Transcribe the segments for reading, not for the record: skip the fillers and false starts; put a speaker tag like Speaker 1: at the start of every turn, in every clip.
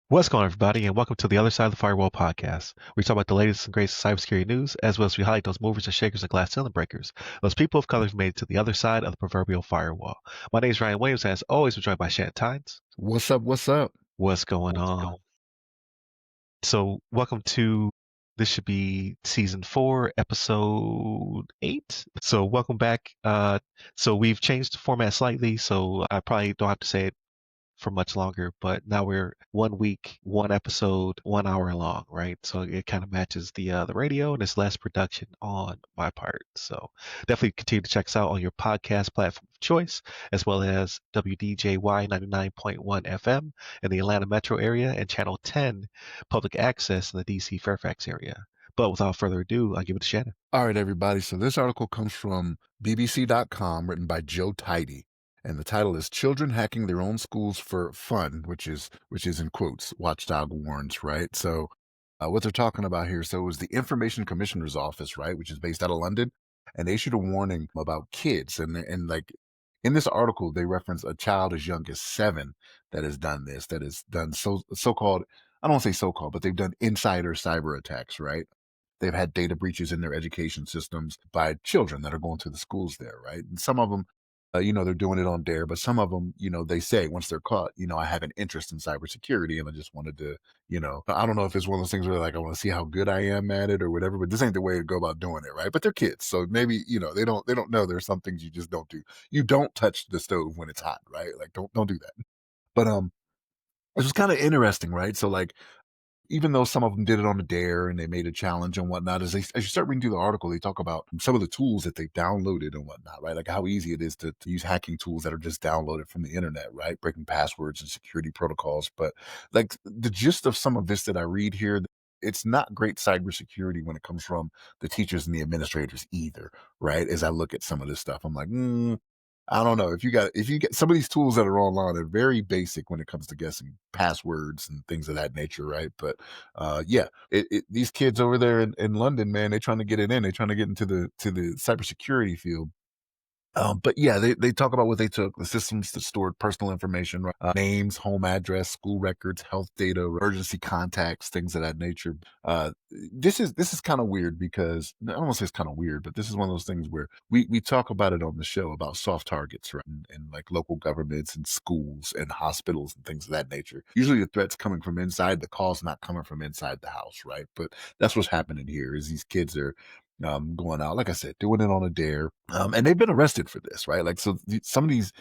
Speaker 1: What's going on, everybody, and welcome to the Other Side of the Firewall podcast. We talk about the latest and greatest cybersecurity news, as well as we highlight those movers and shakers and glass ceiling breakers, those people of color who made it to the other side of the proverbial firewall. My name is Ryan Williams, and as always, we're joined by Shannon Tynes.
Speaker 2: What's up? What's up?
Speaker 1: What's going on? So, welcome to this should be season 4, episode 8. So, welcome back. So we've changed the format slightly, so I probably don't have to say it for much longer, but now we're 1 week, 1 episode, 1 hour long, right? So it kind of matches the radio, and it's less production on my part. So definitely continue to check us out on your podcast platform of choice, as well as WDJY 99.1 FM in the Atlanta metro area and channel 10 public access in the DC Fairfax area. But without further ado, I'll give it to Shannon.
Speaker 2: All right, everybody. So this article comes from BBC.com, written by Joe Tidy. And the title is "Children Hacking Their Own Schools for Fun," which is in quotes, Watchdog warns, right? So what they're talking about here, so it was the Information Commissioner's Office, right, which is based out of London, and they issued a warning about kids. And like in this article, they reference a child as young as 7 that has done this, that has done so-called, I don't want to say so-called, but they've done insider cyber attacks, right? They've had data breaches in their education systems by children that are going to the schools there, right? And some of them, they're doing it on dare, but some of them, they say once they're caught, I have an interest in cybersecurity and I just wanted to, I don't know if it's one of those things where like, I want to see how good I am at it or whatever, but this ain't the way to go about doing it, right? But they're kids. So maybe, they don't know there's some things you just don't do. You don't touch the stove when it's hot, right? Like, don't do that. But, it was kind of interesting, right? So like, even though some of them did it on a dare and they made a challenge and whatnot, as you start reading through the article, they talk about some of the tools that they've downloaded and whatnot, right? Like how easy it is to use hacking tools that are just downloaded from the internet, right? Breaking passwords and security protocols. But like the gist of some of this that I read here, it's not great cybersecurity when it comes from the teachers and the administrators either, right? As I look at some of this stuff, I'm like, I don't know if you get some of these tools that are online are very basic when it comes to guessing passwords and things of that nature, right? But these kids over there in London, man, they're trying to get it in. They're trying to get into the cybersecurity field. But yeah, they talk about what they took, the systems that stored personal information, right? Names, home address, school records, health data, emergency contacts, things of that nature. This is kind of weird because I don't want to say it's kind of weird, but this is one of those things where we talk about it on the show about soft targets, right? And like local governments and schools and hospitals and things of that nature. Usually the threat's coming from inside, the call's not coming from inside the house, right? But that's what's happening here is these kids are going out, like I said, doing it on a dare, and they've been arrested for this, right? Like, so some of these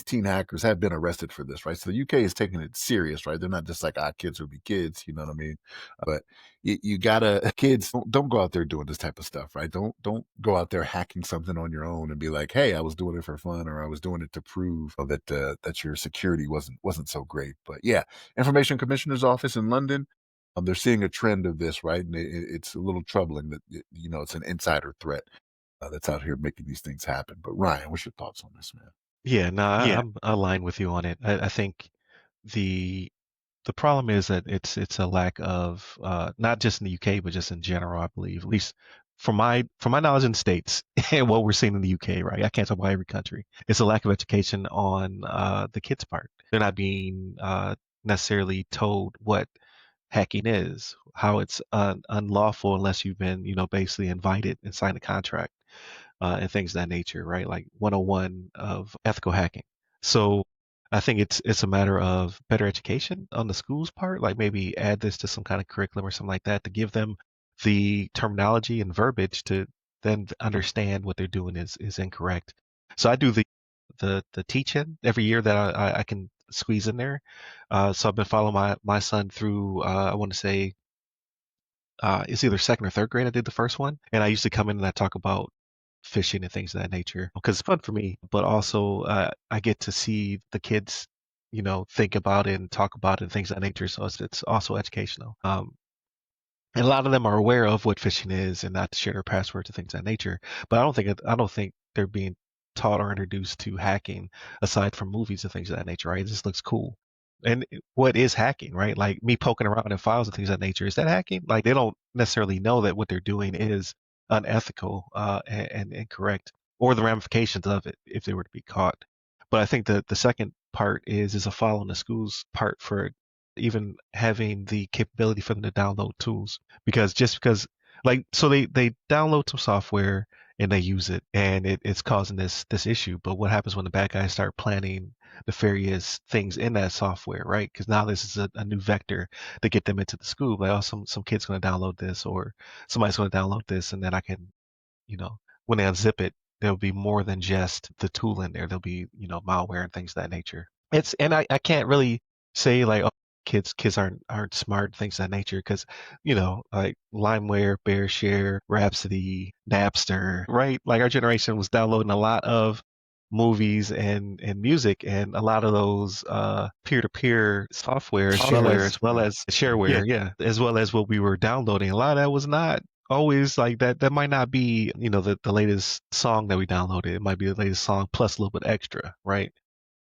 Speaker 2: teen hackers have been arrested for this, right? So the UK is taking it serious, right? They're not just like, kids will be kids, you know what I mean? But you gotta, kids, don't go out there doing this type of stuff, right? Don't go out there hacking something on your own and be like, hey, I was doing it for fun, or I was doing it to prove that your security wasn't so great. But yeah, Information Commissioner's Office in London. They're seeing a trend of this, right? And it's a little troubling that, it's an insider threat that's out here making these things happen. But Ryan, what's your thoughts on this, man?
Speaker 1: Yeah, no, I'm aligned with you on it. I think the problem is that it's a lack of not just in the UK but just in general, I believe, at least from my knowledge in the States and what we're seeing in the UK, right? I can't talk about every country. It's a lack of education on the kids' part. They're not being necessarily told what hacking is, how it's unlawful unless you've been, basically invited and signed a contract and things of that nature, right? Like 101 of ethical hacking. So I think it's a matter of better education on the school's part, like maybe add this to some kind of curriculum or something like that to give them the terminology and verbiage to then understand what they're doing is incorrect. So I do the teaching every year that I can squeeze in there. So I've been following my son through, I want to say, it's either second or third grade. I did the first one, and I used to come in and I talk about fishing and things of that nature because it's fun for me, but also I get to see the kids, think about it and talk about it and things of that nature. So it's also educational. And a lot of them are aware of what phishing is and not to share their passwords and things of that nature. But I don't think they're being taught or introduced to hacking aside from movies and things of that nature, right? It just looks cool. And what is hacking, right? Like me poking around in files and things of that nature, is that hacking? Like they don't necessarily know that what they're doing is unethical and incorrect, or the ramifications of it if they were to be caught. But I think that the second part is a follow on the school's part for even having the capability for them to download tools. Because just because like so they download some software and they use it and it's causing this issue. But what happens when the bad guys start planning nefarious things in that software, right? Because now this is a new vector to get them into the school. Like, oh, some kid's going to download this, or somebody's going to download this, and then I can, when they unzip it, there'll be more than just the tool in there. There'll be, malware and things of that nature. And I can't really say like, oh, kids aren't smart, things of that nature, because, like LimeWare, BearShare, Rhapsody, Napster, right? Like our generation was downloading a lot of movies and music, and a lot of those peer-to-peer software as well as shareware, yeah, as well as what we were downloading. A lot of that was not always like that. That might not be, the latest song that we downloaded. It might be the latest song plus a little bit extra, right?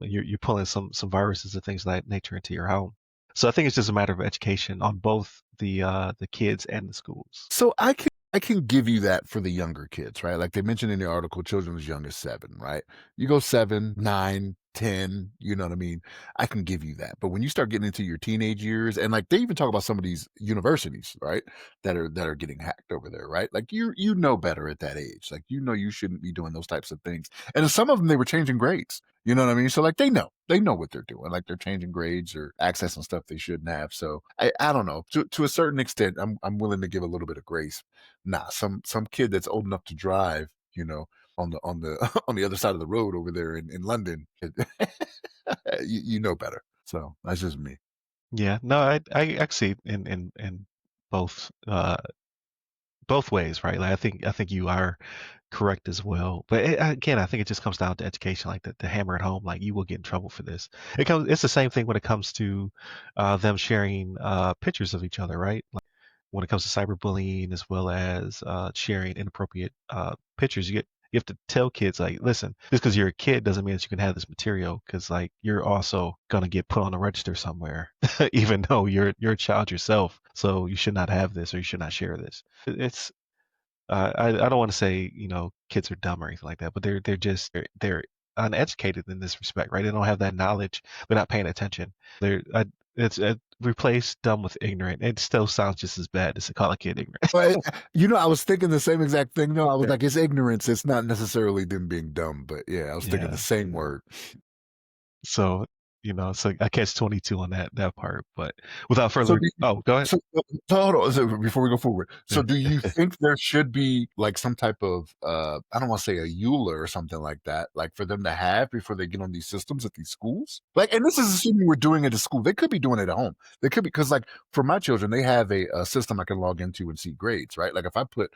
Speaker 1: You're pulling some viruses and things of that nature into your home. So I think it's just a matter of education on both the kids and the schools.
Speaker 2: So I can give you that for the younger kids, right? Like they mentioned in the article, children as young as 7, right? You go 7, 9, 10, you know what I mean? I can give you that. But when you start getting into your teenage years, and like they even talk about some of these universities, right? That are getting hacked over there, right? Like you know better at that age. Like you shouldn't be doing those types of things. And in some of them they were changing grades. You know what I mean? So like they know what they're doing. Like they're changing grades or accessing stuff they shouldn't have. So I don't know. To a certain extent, I'm willing to give a little bit of grace. Nah, some kid that's old enough to drive, on the on the other side of the road over there in London, you know better. So that's just me.
Speaker 1: Yeah, no, I actually in both both ways, right? Like I think you are correct as well. But again, I think it just comes down to education, like the hammer at home. Like you will get in trouble for this. It's the same thing when it comes to them sharing pictures of each other, right? Like when it comes to cyberbullying as well as sharing inappropriate pictures, you have to tell kids like, listen, just because you're a kid doesn't mean that you can have this material, because like you're also gonna get put on a register somewhere, even though you're a child yourself. So you should not have this, or you should not share this. It's I don't want to say kids are dumb or anything like that, but they're uneducated in this respect, right? They don't have that knowledge. They're not paying attention. It's replace dumb with ignorant. It still sounds just as bad as to call a kid ignorant.
Speaker 2: But I was thinking the same exact thing. No, I was like, it's ignorance. It's not necessarily them being dumb, but yeah, I was thinking the
Speaker 1: Yeah.
Speaker 2: same word.
Speaker 1: So so I catch 22 on that part. But without
Speaker 2: So,
Speaker 1: further, oh, go ahead.
Speaker 2: so hold on. So before we go forward, so
Speaker 1: Yeah.
Speaker 2: do you think there should be like some type of I don't want to say a EULA or something like that, like for them to have before they get on these systems at these schools? Like, and this is assuming we're doing it at school. They could be doing it at home. They could be because like for my children, they have a system I can log into and see grades, right? Like if I put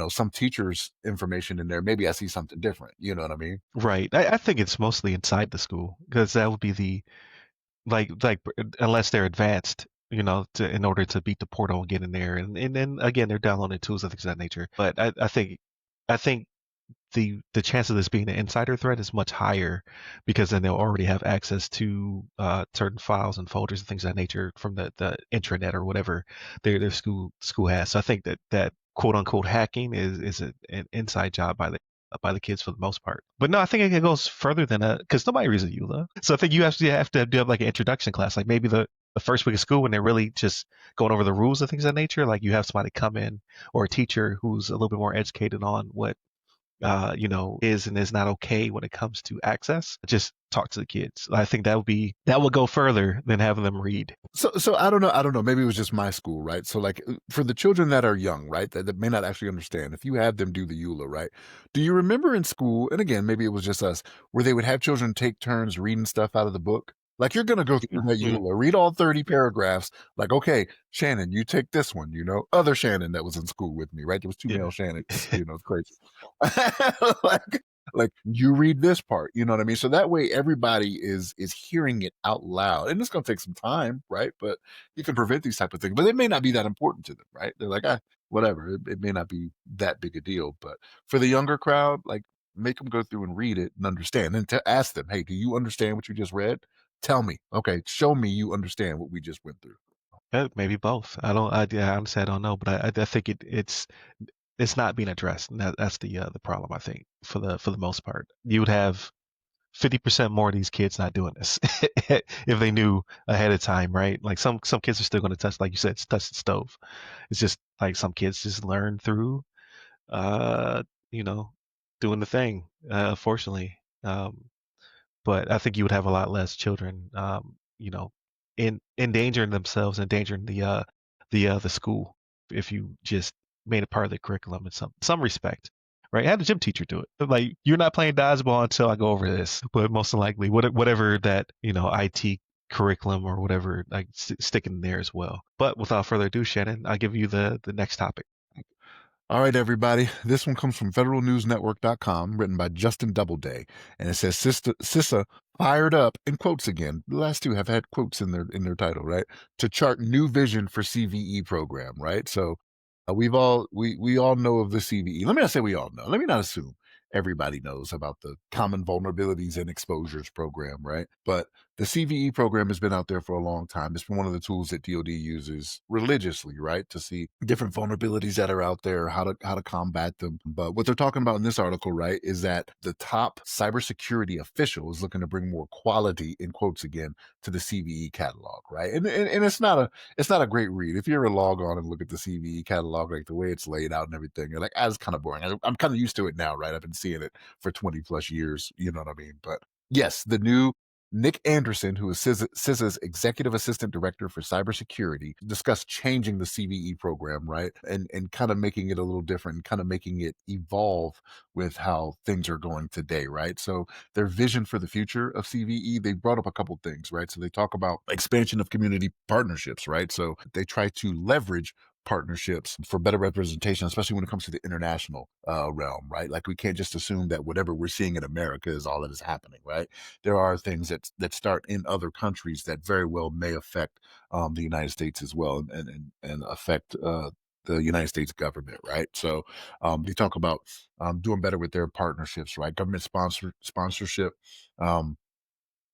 Speaker 2: some teacher's information in there, maybe I see something different. You know what I mean?
Speaker 1: Right. I think it's mostly inside the school, because that would be the like unless they're advanced, in order to beat the portal and get in there, and then again they're downloading tools and things of that nature. But I think the chance of this being an insider threat is much higher, because then they'll already have access to certain files and folders and things of that nature from the intranet or whatever their school has. So I think that quote unquote hacking is an inside job by the kids for the most part. But no, I think it goes further than that, because nobody reads a EULA. So I think you actually have to do like an introduction class, like maybe the first week of school when they're really just going over the rules and things of that nature. Like you have somebody come in, or a teacher who's a little bit more educated on what is and is not okay when it comes to access. Just talk to the kids. I think that would go further than having them read.
Speaker 2: So I don't know. Maybe it was just my school, right? So like for the children that are young, right, that may not actually understand, if you have them do the EULA, right? Do you remember in school, and again, maybe it was just us, where they would have children take turns reading stuff out of the book? Like you're gonna go through that EULA, read all 30 paragraphs. Like, okay, Shannon, you take this one. Other Shannon that was in school with me, right? There was two
Speaker 1: Yeah.
Speaker 2: male Shannons. It's crazy. like like you read this part, you know what I mean? So that way everybody is hearing it out loud. And it's gonna take some time, right? But you can prevent these type of things. But it may not be that important to them, right? They're like, whatever. It may not be that big a deal. But for the younger crowd, like make them go through and read it and understand. And to ask them, hey, do you understand what you just read? Tell me. Okay, show me you understand what we just went through.
Speaker 1: Maybe both. I don't. Yeah, honestly, I don't know, but I think it's not being addressed, and that's the problem. I think for the most part, you would have 50% more of these kids not doing this if they knew ahead of time, right? Like some kids are still going to touch, like you said, touch the stove. It's just like some kids just learn through, uh, you know, doing the thing. Fortunately, but I think you would have a lot less children, in endangering themselves, endangering the school if you just made it part of the curriculum in some respect, right? Have the gym teacher do it. Like you're not playing dodgeball until I go over this, but most likely whatever that IT curriculum or whatever, like stick in there as well. But without further ado, Shannon, I'll give you the next topic.
Speaker 2: All right, everybody. This one comes from federalnewsnetwork.com, written by Justin Doubleday, and it says CISA fired up, in quotes again. The last two have had quotes in their title, right? To chart new vision for CVE program, right? So we all know of the CVE. Let me not say we all know. Let me not assume everybody knows about the Common Vulnerabilities and Exposures program, right? But the CVE program has been out there for a long time. It's been one of the tools that DoD uses religiously, right, to see different vulnerabilities that are out there, how to combat them. But what they're talking about in this article, right, is that the top cybersecurity official is looking to bring more quality, in quotes again, to the CVE catalog, right? And it's not a great read. If you ever log on and look at the CVE catalog, like the way it's laid out and everything, you're like, it's kind of boring. I'm kind of used to it now, right? I've been seeing it for 20 plus years. You know what I mean? But yes, the new Nick Anderson, who is CISA's Executive Assistant Director for Cybersecurity, discussed changing the CVE program, right? And kind of making it a little different and kind of making it evolve with how things are going today, right? So their vision for the future of CVE, they brought up a couple things, right? So they talk about expansion of community partnerships, right? So they try to leverage partnerships for better representation, especially when it comes to the international realm, right? Like we can't just assume that whatever we're seeing in America is all that is happening, right? There are things that start in other countries that very well may affect the United States as well, and affect the United States government, right? So they talk about doing better with their partnerships, right? Government sponsorship. Um,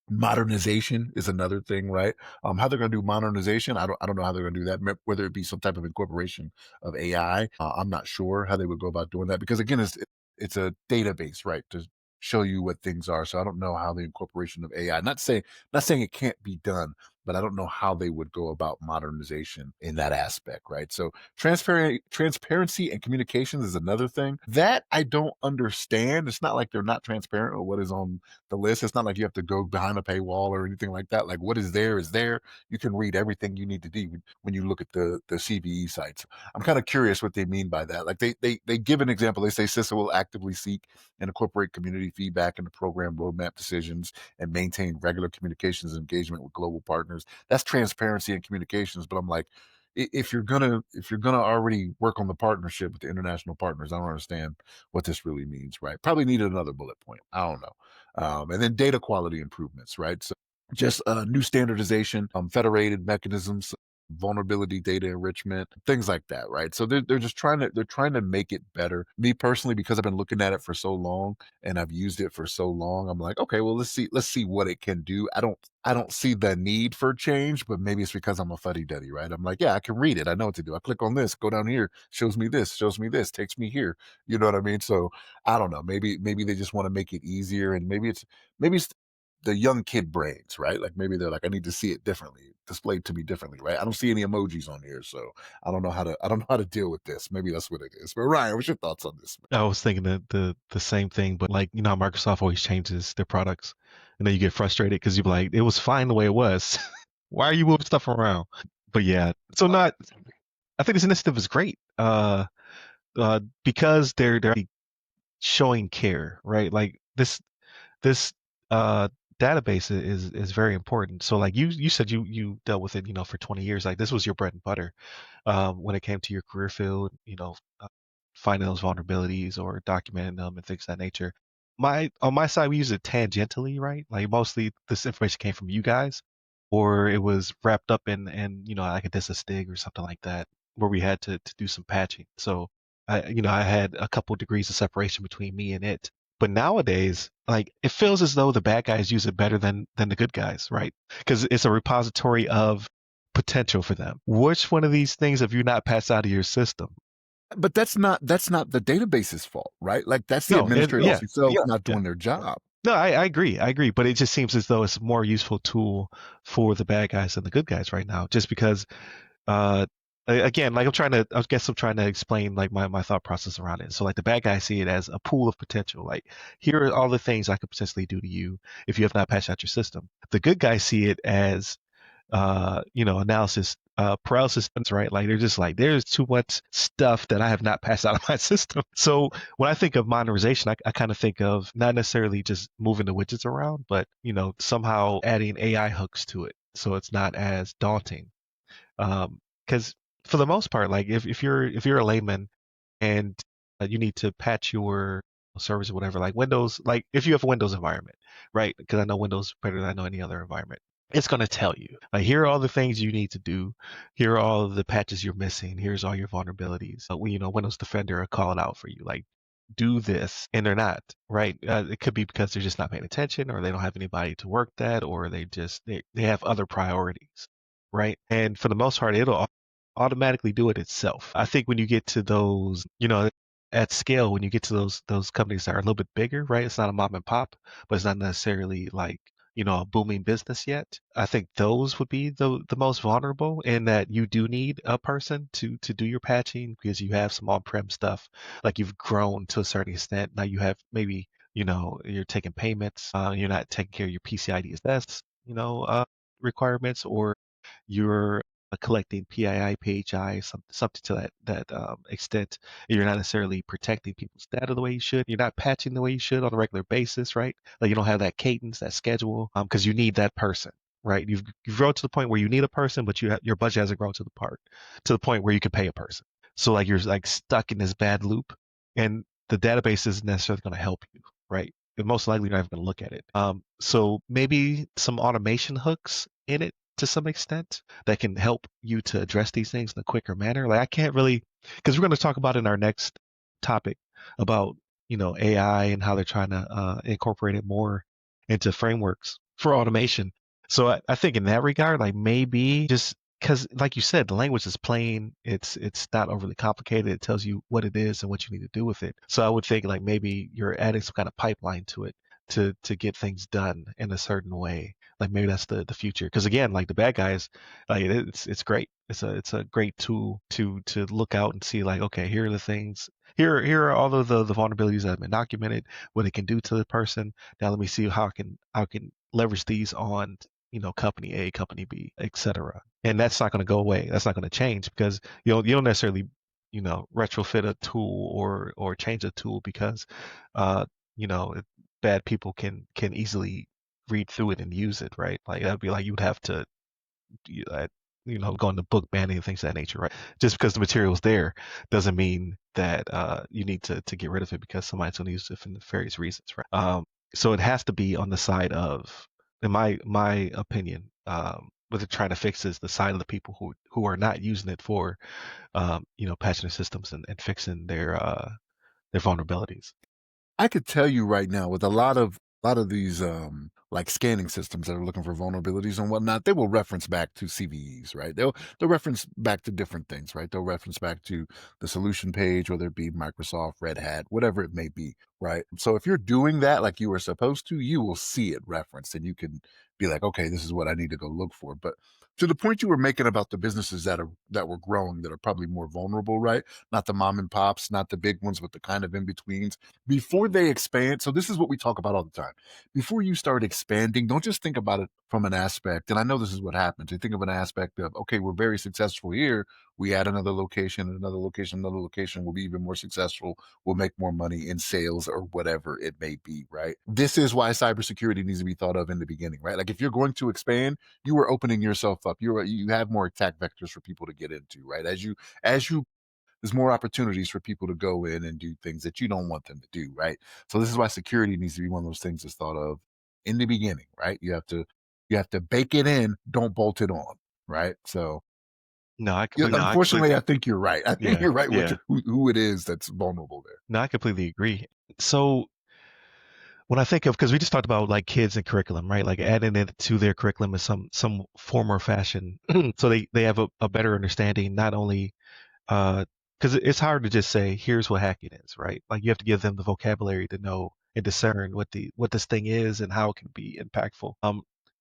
Speaker 2: Modernization is another thing, right? How they're going to do modernization, I don't know how they're going to do that. Whether it be some type of incorporation of AI, I'm not sure how they would go about doing that because again, it's a database, right, to show you what things are. So I don't know how the incorporation of AI. Not saying it can't be done, but I don't know how they would go about modernization in that aspect, right? So transparency and communications is another thing that I don't understand. It's not like they're not transparent with what is on the list. It's not like you have to go behind a paywall or anything like that. Like what is there is there. You can read everything you need to do when you look at the CVE sites. I'm kind of curious what they mean by that. Like they give an example. They say CISA will actively seek and incorporate community feedback into program roadmap decisions and maintain regular communications and engagement with global partners. That's transparency and communications. But I'm like, if you're gonna already work on the partnership with the international partners, I don't understand what this really means, right? Probably needed another bullet point. I don't know. And then data quality improvements, right? So just new standardization, federated mechanisms, vulnerability data enrichment, things like that, right? So they're just trying to make it better. Me personally, because I've been looking at it for so long and I've used it for so long, I'm like, okay, well let's see what it can do. I don't see the need for change, but maybe it's because I'm a fuddy-duddy, right? I'm like, yeah, I can read it. I know what to do. I click on this, go down here, shows me this, takes me here. You know what I mean? So I don't know. Maybe they just want to make it easier, and maybe it's the young kid brains, right? Like maybe they're like, I need to see it differently, displayed to me differently, right? I don't see any emojis on here, so I don't know how to deal with this. Maybe that's what it is. But Ryan, what's your thoughts on this?
Speaker 1: I was thinking the same thing, but like how Microsoft always changes their products, and then you get frustrated because you're like, it was fine the way it was. Why are you moving stuff around? But yeah, so not. I think this initiative is great. Because they're showing care, right? Like this database is very important. So like you said you dealt with it, for 20 years. Like this was your bread and butter when it came to your career field, finding those vulnerabilities or documenting them and things of that nature. On my side, we use it tangentially, right? Like mostly this information came from you guys, or it was wrapped up in like a DISA or something like that, where we had to do some patching. So I had a couple degrees of separation between me and it. But nowadays, like it feels as though the bad guys use it better than the good guys, right? Because it's a repository of potential for them. Which one of these things have you not passed out of your system?
Speaker 2: But that's not the database's fault, right? Like that's the
Speaker 1: No,
Speaker 2: administrators
Speaker 1: yeah,
Speaker 2: themselves not doing their job.
Speaker 1: No, I agree. I agree. But it just seems as though it's a more useful tool for the bad guys than the good guys right now. Just because, uh, again, like I guess I'm trying to explain like my thought process around it. So like the bad guys see it as a pool of potential. Like here are all the things I could potentially do to you if you have not patched out your system. The good guys see it as analysis paralysis, right? Like they're just like, there's too much stuff that I have not passed out of my system. So when I think of modernization, I kind of think of not necessarily just moving the widgets around, but somehow adding AI hooks to it, so it's not as daunting. Because for the most part, like if you're a layman and you need to patch your servers or whatever, like Windows, like if you have a Windows environment, right? Because I know Windows better than I know any other environment. It's going to tell you, like, here are all the things you need to do. Here are all the patches you're missing. Here's all your vulnerabilities. Windows Defender will call it out for you, like, do this, and they're not, right? It could be because they're just not paying attention, or they don't have anybody to work that, or they have other priorities, right? And for the most part, it'll automatically do it itself. I think when you get to those, at scale, when you get to those companies that are a little bit bigger, right? It's not a mom and pop, but it's not necessarily like a booming business yet. I think those would be the most vulnerable in that you do need a person to do your patching because you have some on-prem stuff, like you've grown to a certain extent. Now you have maybe you're taking payments, you're not taking care of your PCI DSS requirements, or you're collecting PII, PHI, something to that extent. You're not necessarily protecting people's data the way you should. You're not patching the way you should on a regular basis, right? Like you don't have that cadence, that schedule, because you need that person, right? You've grown to the point where you need a person, but your budget hasn't grown to the point where you can pay a person. So like you're like stuck in this bad loop, and the database isn't necessarily going to help you, right? And most likely you're not even going to look at it. So maybe some automation hooks in it to some extent that can help you to address these things in a quicker manner. Like I can't really, because we're going to talk about in our next topic about AI and how they're trying to incorporate it more into frameworks for automation. So I think in that regard, like maybe just because, like you said, the language is plain. It's not overly complicated. It tells you what it is and what you need to do with it. So I would think like maybe you're adding some kind of pipeline to it to get things done in a certain way. Like maybe that's the future. Because again, like the bad guys, like it's great. It's a great tool to look out and see like, okay, here are the things. Here are all of the vulnerabilities that have been documented, what it can do to the person. Now let me see how I can leverage these on company A, company B, etc. And that's not going to go away. That's not going to change because you don't necessarily retrofit a tool or change a tool because uh you know bad people can easily read through it and use it, right? Like that'd be like you would have to uh, go into book banning and things of that nature, right? Just because the material's there doesn't mean that you need to get rid of it because somebody's going to use it for nefarious reasons, right? So it has to be on the side of, in my opinion, what they're trying to fix is the side of the people who are not using it for patching their systems and fixing their vulnerabilities.
Speaker 2: I could tell you right now with a lot of these like scanning systems that are looking for vulnerabilities and whatnot, they will reference back to CVEs, right? They'll reference back to different things, right? They'll reference back to the solution page, whether it be Microsoft, Red Hat, whatever it may be, right? So if you're doing that like you were supposed to, you will see it referenced and you can be like, okay, this is what I need to go look for. But to the point you were making about the businesses that were growing that are probably more vulnerable, right? Not the mom and pops, not the big ones, but the kind of in betweens before they expand. So this is what we talk about all the time. Before you start expanding, don't just think about it from an aspect. And I know this is what happens. You think of an aspect of, okay, we're very successful here. We add another location, another location, another location. We'll be even more successful. We'll make more money in sales or whatever it may be, right? This is why cybersecurity needs to be thought of in the beginning, right? Like if you're going to expand, you are opening yourself up. You have more attack vectors for people to get into, right? As you there's more opportunities for people to go in and do things that you don't want them to do, right? So this is why security needs to be one of those things that's thought of in the beginning, right? You have to bake it in, don't bolt it on, right? So
Speaker 1: No, I
Speaker 2: yeah,
Speaker 1: completely,
Speaker 2: unfortunately, I think you're right. I think
Speaker 1: yeah,
Speaker 2: you're right with
Speaker 1: yeah.
Speaker 2: who it is that's vulnerable there.
Speaker 1: No, I completely agree. So when I think of, because we just talked about like kids and curriculum, right? Like adding it to their curriculum in some form or fashion, so they have a better understanding, not only because it's hard to just say here's what hacking is, right? Like you have to give them the vocabulary to know and discern what this thing is and how it can be impactful.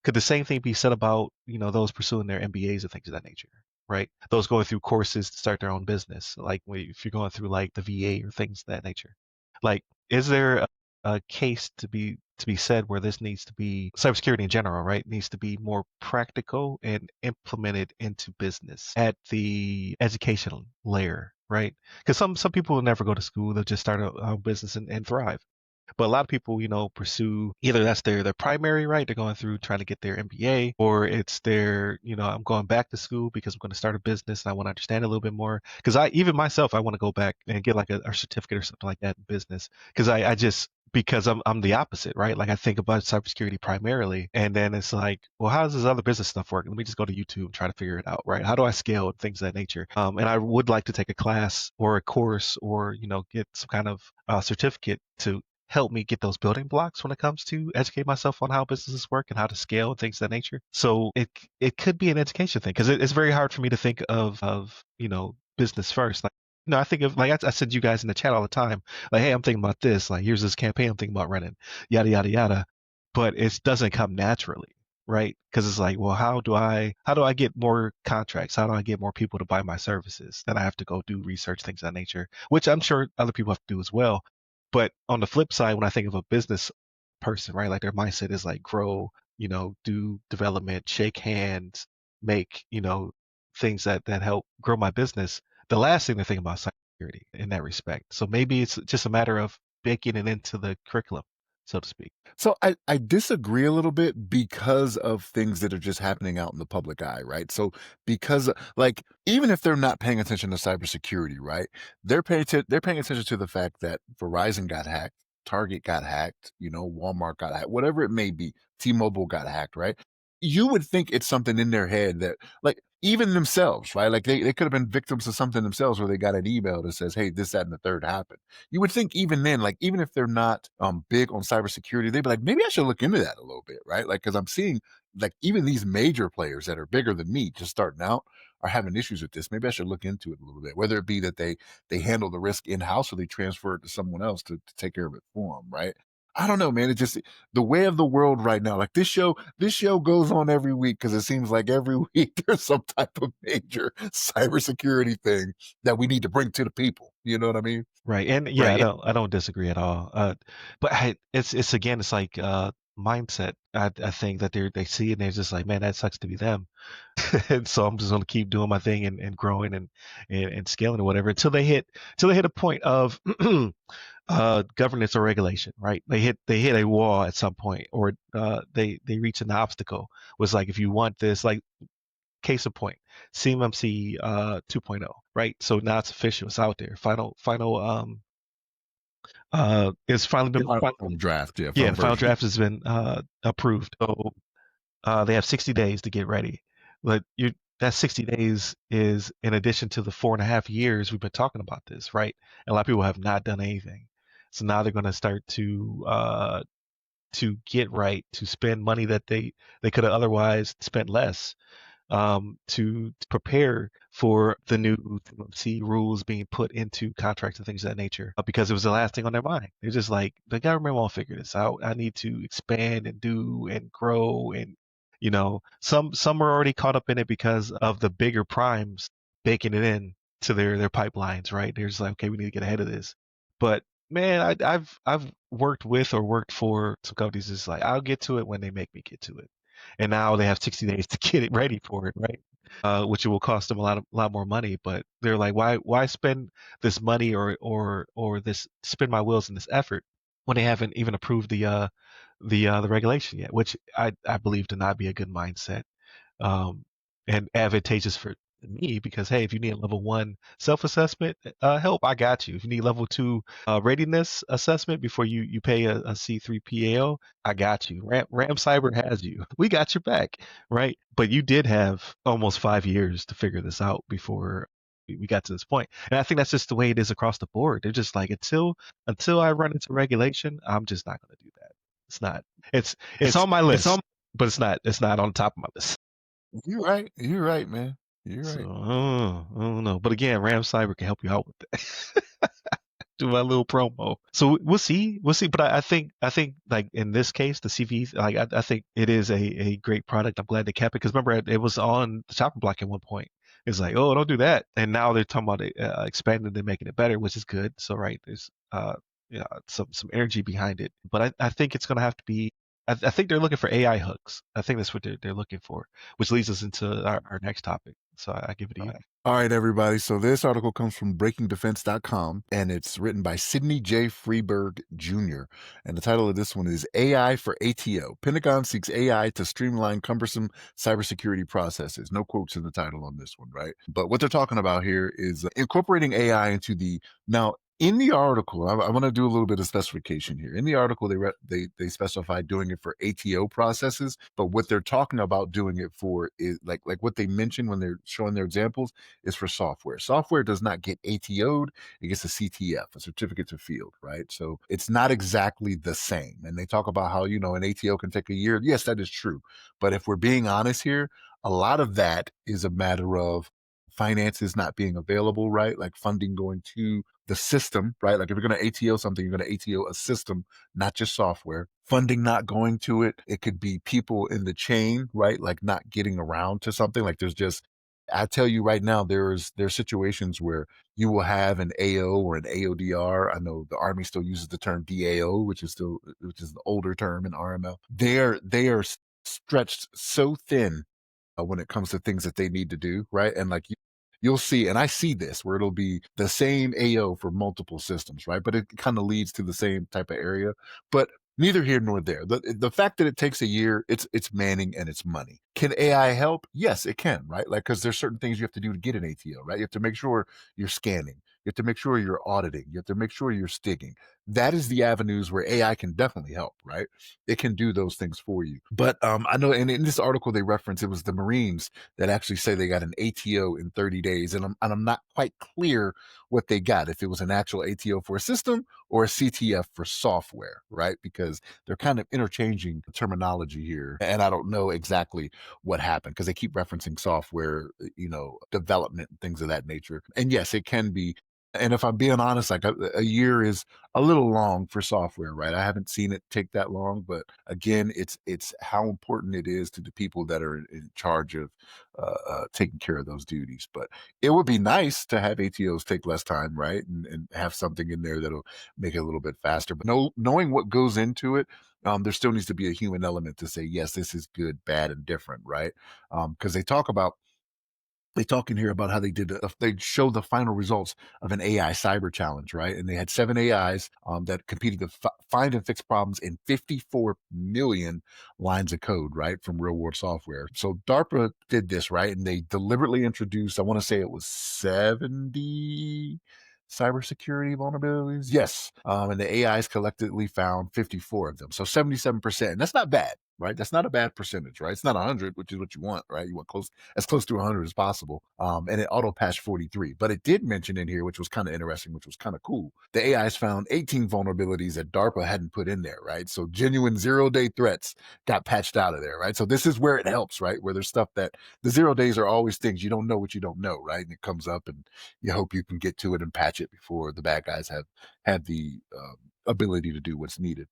Speaker 1: Could the same thing be said about, those pursuing their MBAs and things of that nature, right? Those going through courses to start their own business, like if you're going through like the VA or things of that nature. Like, is there a case to be said where this needs to be cybersecurity in general, right? Needs to be more practical and implemented into business at the educational layer, right? Because some people will never go to school; they'll just start a business and thrive. But a lot of people, pursue either that's their primary, right? They're going through trying to get their MBA, or it's their, I'm going back to school because I'm going to start a business and I want to understand a little bit more. Because even myself, I want to go back and get like a certificate or something like that in business. Because I just because I'm the opposite, right? Like I think about cybersecurity primarily, and then it's like, well, how does this other business stuff work? Let me just go to YouTube and try to figure it out, right? How do I scale and things of that nature? And I would like to take a class or a course or get some kind of certificate to help me get those building blocks when it comes to educate myself on how businesses work and how to scale and things of that nature. So it could be an education thing because it's very hard for me to think of business first. Like I think of like I send you guys in the chat all the time. Like, hey, I'm thinking about this. Like, here's this campaign I'm thinking about running. Yada yada yada. But it doesn't come naturally, right? Because it's like, well, how do I get more contracts? How do I get more people to buy my services? Then I have to go do research, things of that nature, which I'm sure other people have to do as well. But on the flip side, when I think of a business person, right, like their mindset is like grow, do development, shake hands, make, things that help grow my business. The last thing to think about is cybersecurity in that respect. So maybe it's just a matter of baking it into the curriculum, so to speak.
Speaker 2: So I disagree a little bit because of things that are just happening out in the public eye, right? So because like even if they're not paying attention to cybersecurity, right? They're paying attention to the fact that Verizon got hacked, Target got hacked, Walmart got hacked, whatever it may be, T-Mobile got hacked, right? You would think it's something in their head that like even themselves, right? Like they could have been victims of something themselves where they got an email that says, hey, this, that, and the third happened. You would think even then, like even if they're not big on cybersecurity, they'd be like, maybe I should look into that a little bit, right? Like because I'm seeing like even these major players that are bigger than me just starting out are having issues with this. Maybe I should look into it a little bit, whether it be that they handle the risk in house or they transfer it to someone else to take care of it for them, right? I don't know, man. It just the way of the world right now. Like this show goes on every week because it seems like every week there's some type of major cybersecurity thing that we need to bring to the people. You know what I mean?
Speaker 1: Right. And yeah,
Speaker 2: Right.
Speaker 1: I don't disagree at all. But it's again, it's like mindset. I think that they see it and they're just like, man, that sucks to be them. And so I'm just gonna keep doing my thing and growing and scaling or whatever until they hit a point of governance or regulation, right? They hit a wall at some point, or they reach an obstacle. Was like if you want this, like case in point, CMMC 2.0, right? So now it's official, it's out there. It's finally
Speaker 2: The
Speaker 1: been
Speaker 2: final draft, yeah,
Speaker 1: yeah,
Speaker 2: final
Speaker 1: the final
Speaker 2: version.
Speaker 1: draft has been approved. So they have 60 days to get ready. But that 60 days is in addition to the 4.5 years we've been talking about this, right? And a lot of people have not done anything. So now they're going to start to get right, to spend money that they could have otherwise spent less, to prepare for the new C rules being put into contracts and things of that nature, because it was the last thing on their mind. They're just like, the government won't figure this out. I need to expand and do and grow, and some are already caught up in it because of the bigger primes baking it in to their pipelines, right? They're just like, okay, we need to get ahead of this. But man, I've worked with or worked for some companies. It's like I'll get to it when they make me get to it, and now they have 60 days to get it ready for it, right? Which will cost them a lot more money. But they're like, why spend this money or this spend my wheels in this effort when they haven't even approved the regulation yet, which I believe to not be a good mindset, um, and advantageous for me because hey, if you need a level 1 self-assessment help, I got you. If you need level 2 readiness assessment before you pay a C3 PAO, I got you. Ram Cyber has you. We got your back, right? But you did have almost 5 years to figure this out before we got to this point. And I think that's just the way it is across the board. They're just like, until I run into regulation, I'm just not going to do that. It's not. It's on my
Speaker 2: It's
Speaker 1: list,
Speaker 2: on.
Speaker 1: but it's not on top of my list.
Speaker 2: You're right. You're right, man. You're
Speaker 1: So
Speaker 2: right.
Speaker 1: I don't know. But again, Ram Cyber can help you out with that. do my little promo. So we'll see. But I think like in this case, the CV, like I think it is a great product. I'm glad they kept it because remember it was on the chopping block at one point. It's like, oh, don't do that, and now they're talking about it, expanding and making it better, which is good. So right, there's yeah, some energy behind it. But I think it's gonna have to be. I think they're looking for AI hooks. I think that's what they're looking for, which leads us into our next topic. So I give it to you.
Speaker 2: All right, everybody. So this article comes from breakingdefense.com and it's written by Sidney J. Freeberg Jr. And the title of this one is AI for ATO. Pentagon seeks AI to streamline cumbersome cybersecurity processes. No quotes in the title on this one, right? But what they're talking about here is incorporating AI into the now in the article, I want to do a little bit of specification here. In the article, they specify doing it for ATO processes, but what they're talking about doing it for is like what they mentioned when they're showing their examples is for software. Software does not get ATO'd, it gets a CTF, a certificate to field, right? So it's not exactly the same. And they talk about how, an ATO can take a year. Yes, that is true. But if we're being honest here, a lot of that is a matter of finances not being available, right? Like funding going to the system, right? Like if you're going to ATO something, you're going to ATO a system, not just software. Funding not going to it. It could be people in the chain, right? Like not getting around to something. Like there's just I tell you right now, there's situations where you will have an AO or an AODR. I know the Army still uses the term DAO, which is the older term in RML. They are stretched so thin when it comes to things that they need to do, right? And like you'll see, and I see this where it'll be the same AO for multiple systems, right? But it kind of leads to the same type of area. But neither here nor there. The fact that it takes a year, it's manning and it's money. Can AI help? Yes, it can, right? Like because there's certain things you have to do to get an ATO, right? You have to make sure you're scanning. You have to make sure you're auditing. You have to make sure you're stigging. That is the avenues where AI can definitely help, right? It can do those things for you. But I know in this article they reference it was the Marines that actually say they got an ATO in 30 days. And I'm not quite clear what they got, if it was an actual ATO for a system or a CTF for software, right? Because they're kind of interchanging terminology here. And I don't know exactly what happened because they keep referencing software, development and things of that nature. And yes, it can be. And if I'm being honest, like a year is a little long for software, right? I haven't seen it take that long, but again, it's how important it is to the people that are in charge of taking care of those duties. But it would be nice to have ATOs take less time, right? And have something in there that'll make it a little bit faster. But knowing what goes into it, there still needs to be a human element to say, yes, this is good, bad, and different, right? Because they talk in here about how they show the final results of an AI cyber challenge, right? And they had 7 AIs that competed to find and fix problems in 54 million lines of code, right, from real world software. So DARPA did this, right? And they deliberately introduced, I want to say it was 70 cybersecurity vulnerabilities. Yes. And the AIs collectively found 54 of them. So 77%. And that's not bad, right? That's not a bad percentage, right? It's not 100, which is what you want, right? You want as close to 100 as possible. And it auto patched 43. But it did mention in here, which was kind of interesting, which was kind of cool. The AIs found 18 vulnerabilities that DARPA hadn't put in there, right? So genuine 0-day threats got patched out of there, right? So this is where it helps, right? Where there's stuff that the 0 days are always things you don't know what you don't know, right? And it comes up and you hope you can get to it and patch it before the bad guys have the ability to do what's needed.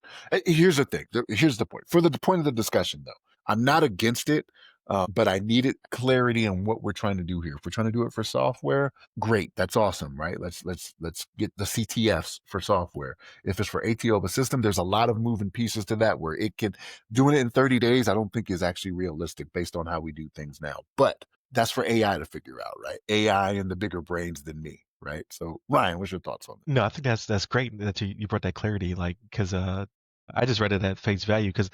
Speaker 2: Here's the thing. Here's the point. For the point of the discussion, though, I'm not against it, but I needed clarity on what we're trying to do here. If we're trying to do it for software, great. That's awesome, right? Let's get the CTFs for software. If it's for ATO of a system, there's a lot of moving pieces to that where doing it in 30 days, I don't think is actually realistic based on how we do things now. But that's for AI to figure out, right? AI and the bigger brains than me, right? So, Ryan, what's your thoughts on
Speaker 1: No, I think that's great that you brought that clarity, like because I just read it at face value because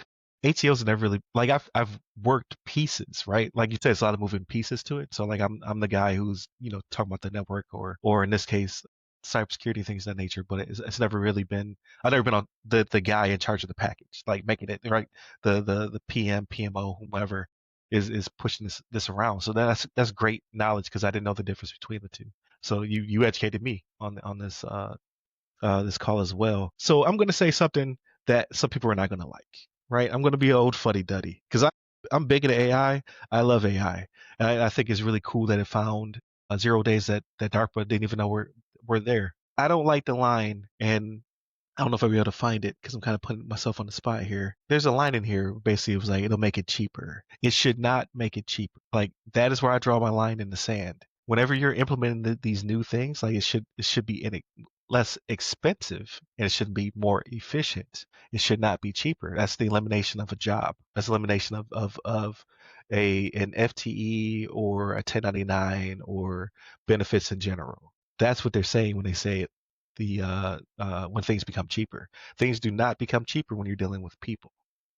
Speaker 1: ATOs never really like I've worked pieces, right? Like you said, it's a lot of moving pieces to it. So like I'm the guy who's talking about the network or in this case cybersecurity things of that nature, but it's never really been I've never been on the guy in charge of the package, like making it right. The PM, PMO, whomever is pushing this around. So that's great knowledge because I didn't know the difference between the two. So you educated me on this this call as well. So I'm going to say something that some people are not going to like, right? I'm going to be an old fuddy duddy because I'm big into AI. I love AI, and I think it's really cool that it found 0 days that DARPA didn't even know were there. I don't like the line, and I don't know if I'll be able to find it because I'm kind of putting myself on the spot here. There's a line in here basically it was like it'll make it cheaper. It should not make it cheaper. Like that is where I draw my line in the sand. Whenever you're implementing these new things, like it should be less expensive and it should be more efficient. It should not be cheaper. That's the elimination of a job. That's elimination of an FTE or a 1099 or benefits in general. That's what they're saying when they say when things become cheaper. Things do not become cheaper when you're dealing with people.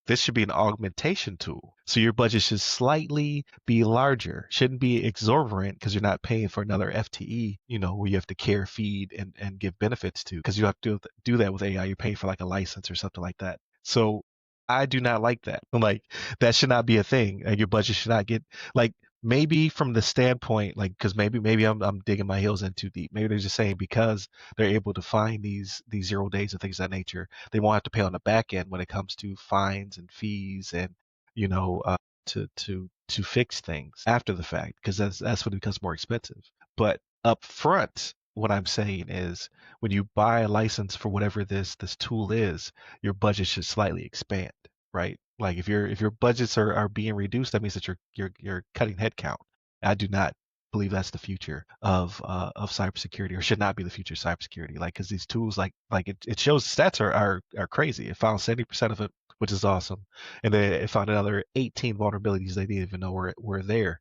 Speaker 1: This should be an augmentation tool. So your budget should slightly be larger. Shouldn't be exorbitant because you're not paying for another FTE, where you have to care, feed, and give benefits to. Because you have to do that with AI. You pay for like a license or something like that. So I do not like that. Like that should not be a thing. Your budget should not get like maybe from the standpoint, like because maybe I'm digging my heels in too deep. Maybe they're just saying because they're able to find these 0 days and things of that nature, they won't have to pay on the back end when it comes to fines and fees and you know uh, to fix things after the fact because that's when it becomes more expensive. But up front, what I'm saying is when you buy a license for whatever this tool is, your budget should slightly expand, right? Like if your budgets are being reduced, that means that you're cutting headcount. I do not believe that's the future of cybersecurity, or should not be the future of cybersecurity. Like because these tools, like it shows stats are crazy. It found 70% of it, which is awesome, and then it found another 18 vulnerabilities they didn't even know were there.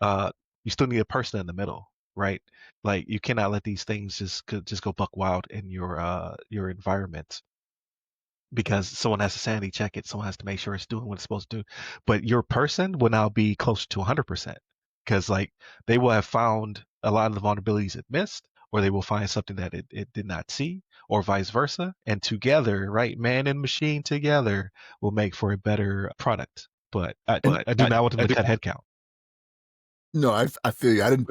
Speaker 1: Uh, you still need a person in the middle, right? Like you cannot let these things just go buck wild in your environment because someone has to sanity check it. Someone has to make sure it's doing what it's supposed to do. But your person will now be closer to 100% because like they will have found a lot of the vulnerabilities it missed, or they will find something that it did not see, or vice versa. And together, right, man and machine together will make for a better product. But
Speaker 2: And
Speaker 1: I do not want them
Speaker 2: I
Speaker 1: to
Speaker 2: do.
Speaker 1: cut headcount.
Speaker 2: No, I feel you. I didn't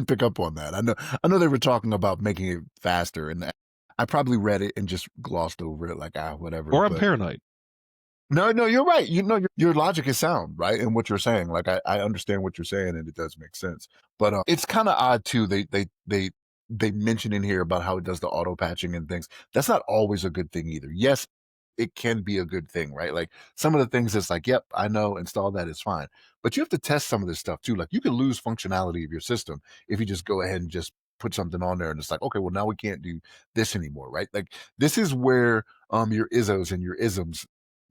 Speaker 2: pick up on that. I know they were talking about making it faster, and I probably read it and just glossed over it, like whatever.
Speaker 1: Or I'm
Speaker 2: But
Speaker 1: paranoid.
Speaker 2: no, no, you're right. Your logic is sound, right? And what you're saying, like I understand what you're saying, and it does make sense. But it's kind of odd too. They mention in here about how it does the auto patching and things. That's not always a good thing either. Yes, it can be a good thing, right? Like some of the things it's like, yep, I know, install that, it's fine. But you have to test some of this stuff too. Like you can lose functionality of your system if you just go ahead and just put something on there and it's like, okay, well now we can't do this anymore, right? Like this is where your ISOs and your isms,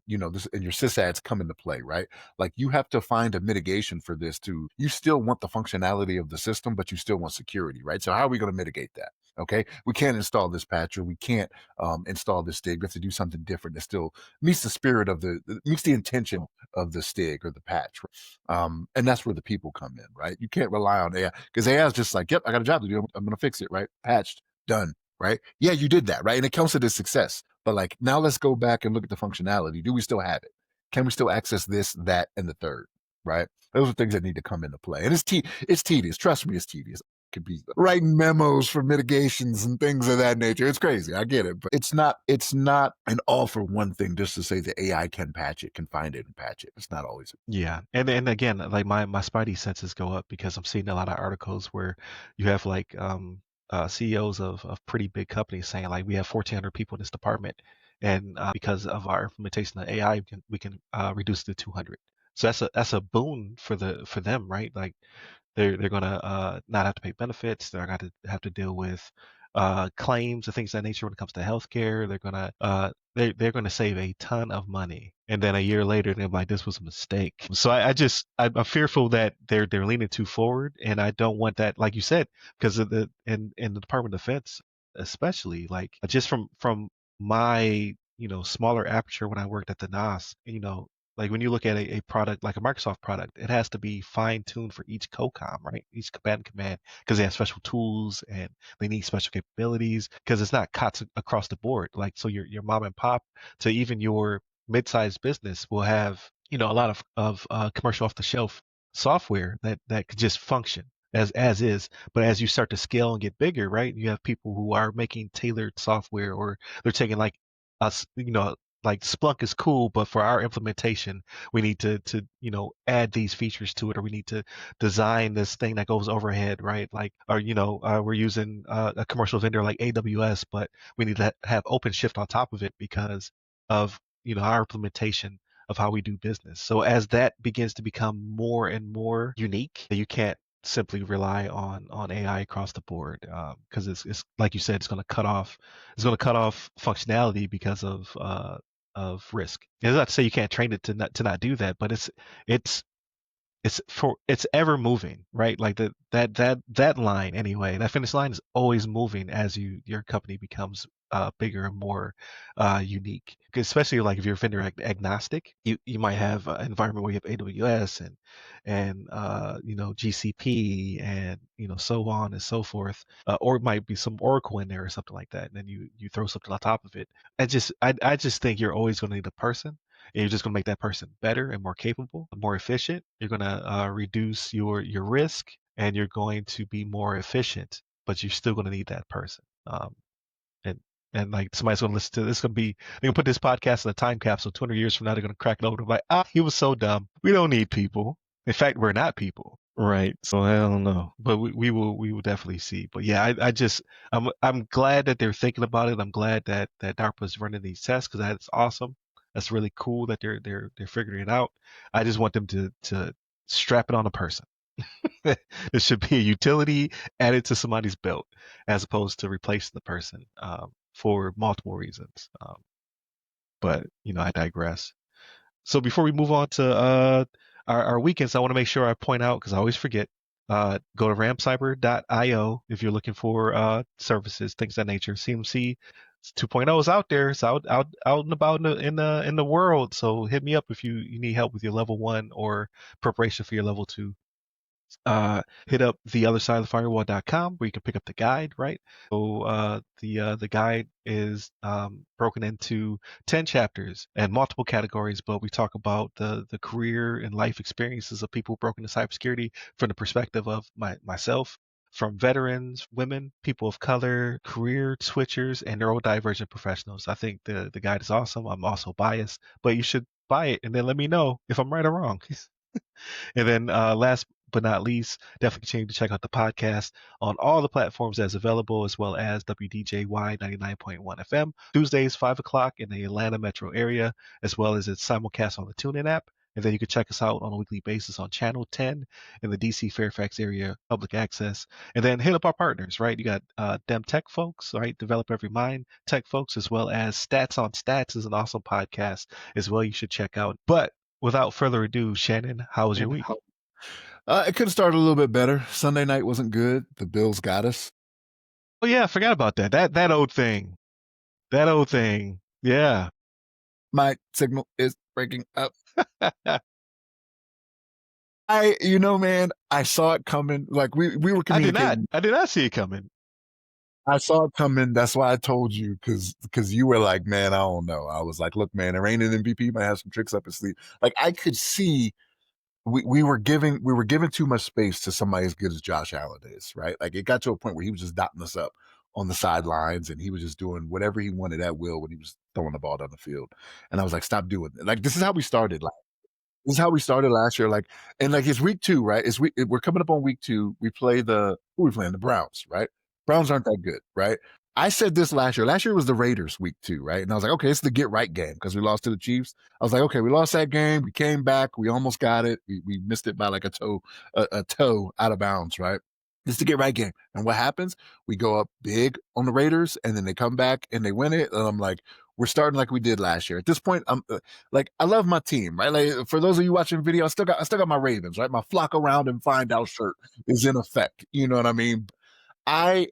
Speaker 2: this and your sysads come into play, right? Like you have to find a mitigation for this too. You still want the functionality of the system, but you still want security, right? So how are we going to mitigate that? Okay, we can't install this patch, or we can't install this STIG. We have to do something different that still meets the spirit of meets the intention of the STIG or the patch. And that's where the people come in, right? You can't rely on AI because AI is just like, yep, I got a job to do. I'm going to fix it, right? Patched, done, right? Yeah, you did that, right? And it counts it as success. But like now let's go back and look at the functionality. Do we still have it? Can we still access this, that, and the third? Right? Those are things that need to come into play. And it's tedious. Trust me, it's tedious. It could be writing memos for mitigations and things of that nature. It's crazy. I get it. But it's not an all for one thing just to say the AI can patch it, can find it and patch it. It's not always.
Speaker 1: Yeah, and again, like my spidey senses go up because I'm seeing a lot of articles where you have like CEOs of pretty big companies saying like we have 1,400 people in this department, and because of our implementation of AI, we can reduce it to 200. So that's a boon for them, right? Like they're gonna not have to pay benefits. They're gonna have to deal with claims and things of that nature when it comes to healthcare. They're gonna save a ton of money, and then a year later they're like, this was a mistake. So I'm fearful that they're leaning too forward, and I don't want that, like you said, because of in the Department of Defense, especially like just from my smaller aperture when I worked at the NAS, like when you look at a product like a Microsoft product, it has to be fine tuned for each COCOM, right? Each command, because they have special tools and they need special capabilities because it's not COTS across the board. Like so, your mom and pop to even your mid-sized business will have a lot of commercial off the shelf software that could just function as is. But as you start to scale and get bigger, right? You have people who are making tailored software, or they're taking like us, like Splunk is cool, but for our implementation, we need to add these features to it, or we need to design this thing that goes overhead, right? Like, or we're using a commercial vendor like AWS, but we need to have OpenShift on top of it because of our implementation of how we do business. So as that begins to become more and more unique, you can't simply rely on AI across the board, because it's like you said, it's going to cut off functionality because of risk. It's not to say you can't train it to not do that, but it's it's ever moving, right? Like that line anyway, that finish line is always moving as your company becomes bigger and more unique. Especially like if you're vendor agnostic, you might have an environment where you have AWS and GCP and so on and so forth, or it might be some Oracle in there or something like that, and then you throw something on top of it. I just think you're always going to need a person, and you're just going to make that person better and more capable, more efficient. You're going to reduce your risk, and you're going to be more efficient, but you're still going to need that person. And and like somebody's going to listen to this, going to be they're going to put this podcast in a time capsule. 200 years from now, they're going to crack it open and be like, he was so dumb. We don't need people. In fact, we're not people. Right. So I don't know, but we will definitely see. But yeah, I'm glad that they're thinking about it. I'm glad that DARPA's running these tests because that's awesome. That's really cool that they're figuring it out. I just want them to strap it on a person. There should be a utility added to somebody's belt as opposed to replacing the person, for multiple reasons. But I digress. So before we move on to our weekends, I want to make sure I point out, because I always forget, go to ramcyber.io if you're looking for services, things of that nature. CMC 2.0 is out there. It's out and about in the world. So hit me up if you need help with your level 1 or preparation for your level 2. Hit up theothersideofthefirewall.com where you can pick up the guide, right? So the guide is broken into 10 chapters and multiple categories, but we talk about the career and life experiences of people broken into cybersecurity from the perspective of myself, from veterans, women, people of color, career switchers, and neurodivergent professionals. I think the guide is awesome. I'm also biased, but you should buy it and then let me know if I'm right or wrong. And then last but not least, definitely continue to check out the podcast on all the platforms that's available, as well as WDJY 99.1 FM, Tuesdays, 5 o'clock in the Atlanta metro area, as well as it's simulcast on the TuneIn app. And then you can check us out on a weekly basis on Channel 10 in the DC Fairfax area, public access. And then hit up our partners, right? You got Dem Tech folks, right? Develop Every Mind Tech folks, as well as Stats on Stats is an awesome podcast as well. You should check out. But without further ado, Shannon, how was your week?
Speaker 2: It could have started a little bit better. Sunday night wasn't good. The Bills got us.
Speaker 1: Oh yeah, I forgot about that. That old thing. That old thing. Yeah.
Speaker 2: My signal is breaking up. Man, I saw it coming. Like we were communicating.
Speaker 1: I did not see it coming.
Speaker 2: I saw it coming. That's why I told you, because you were like, man, I don't know. I was like, look, man, there ain't an MVP. Might have some tricks up his sleeve. Like I could see we were giving too much space to somebody as good as Josh Allen is, right? Like it got to a point where he was just dotting us up on the sidelines and he was just doing whatever he wanted at will when he was throwing the ball down the field. And I was like, stop doing it. Like this is how we started. This is how we started last year. Like, and like it's week 2, right? We're coming up on week 2. We play who are we playing? The Browns, right? Browns aren't that good, right? I said this last year. Last year was the Raiders week 2, right? And I was like, okay, it's the get right game because we lost to the Chiefs. I was like, okay, we lost that game. We came back. We almost got it. We missed it by like a toe out of bounds, right? It's the get right game. And what happens? We go up big on the Raiders and then they come back and they win it. And I'm like, we're starting like we did last year. At this point, I'm like, I love my team, right? Like for those of you watching video, I still got my Ravens, right? My flock around and find out shirt is in effect. You know what I mean? I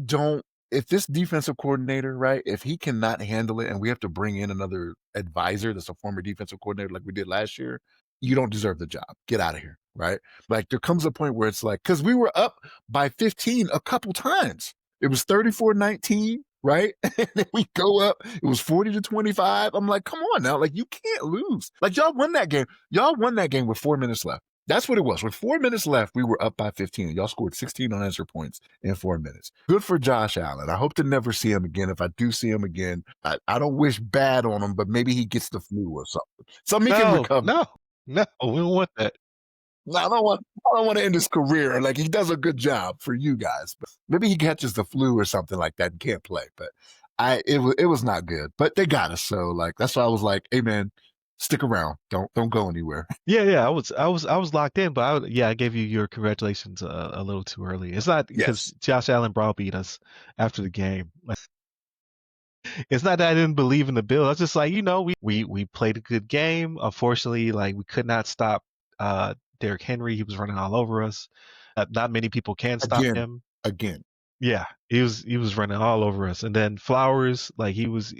Speaker 2: don't, if this defensive coordinator, right, if he cannot handle it and we have to bring in another advisor that's a former defensive coordinator like we did last year, you don't deserve the job. Get out of here, right? Like there comes a point where it's like, because we were up by 15 a couple times. It was 34-19, right? And then we go up, it was 40-25. I'm like, come on now, like you can't lose. Like y'all won that game. Y'all won that game with 4 minutes left. That's what it was. With 4 minutes left, we were up by 15. And y'all scored 16 unanswered points in 4 minutes. Good for Josh Allen. I hope to never see him again. If I do see him again, I don't wish bad on him, but maybe he gets the flu or something. Something he can
Speaker 1: No,
Speaker 2: recover.
Speaker 1: no, no, we don't want that.
Speaker 2: No, I don't want to end his career. Like, he does a good job for you guys, but maybe he catches the flu or something like that and can't play. But it was not good. But they got us, so like that's why I was like, hey man, stick around. Don't go anywhere.
Speaker 1: Yeah, I was locked in, but yeah, I gave you your congratulations a little too early. It's not because
Speaker 2: Yes,
Speaker 1: Josh Allen browbeat us after the game. Like, it's not that I didn't believe in the Bills. I was just like, we played a good game. Unfortunately, like we could not stop Derrick Henry. He was running all over us. Not many people can stop
Speaker 2: again,
Speaker 1: him.
Speaker 2: again.
Speaker 1: Yeah, he was running all over us. And then Flowers, like he was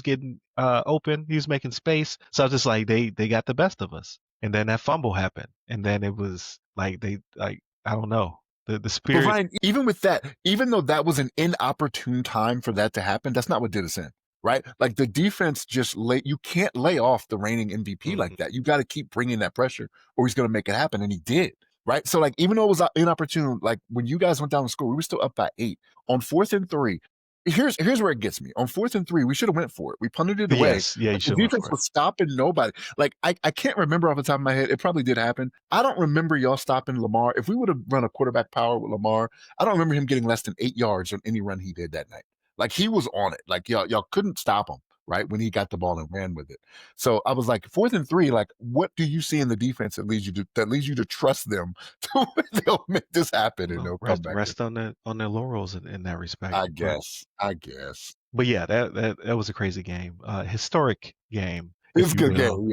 Speaker 1: getting open. He was making space. So I was just like, they got the best of us. And then that fumble happened. And then it was like I don't know. The
Speaker 2: But
Speaker 1: spirit.
Speaker 2: Ryan, even with that, even though that was an inopportune time for that to happen, that's not what did us in, right? Like the defense just you can't lay off the reigning MVP like
Speaker 1: Mhm.
Speaker 2: that. You got to keep bringing that pressure or he's going to make it happen. And he did, right? So like, even though it was inopportune, like when you guys went down the score, we were still up by 8 on 4th and 3. Here's where it gets me. On 4th and 3, we should have went for it. We punted it away,
Speaker 1: Yes, yeah, you
Speaker 2: but the
Speaker 1: should have went
Speaker 2: defense
Speaker 1: for it.
Speaker 2: was stopping nobody. Like I can't remember off the top of my head. It probably did happen. I don't remember y'all stopping Lamar. If we would have run a quarterback power with Lamar, I don't remember him getting less than 8 yards on any run he did that night. Like he was on it. Like y'all couldn't stop him, right? When he got the ball and ran with it. So I was like, 4th and 3, like, what do you see in the defense that leads you to trust them to where they'll make this happen and
Speaker 1: Well,
Speaker 2: they'll come
Speaker 1: rest
Speaker 2: back in?
Speaker 1: rest on their laurels in that respect.
Speaker 2: I
Speaker 1: But
Speaker 2: guess. I guess.
Speaker 1: but yeah, that was a crazy game. Historic game,
Speaker 2: It's
Speaker 1: if
Speaker 2: a
Speaker 1: you
Speaker 2: good
Speaker 1: will.
Speaker 2: game.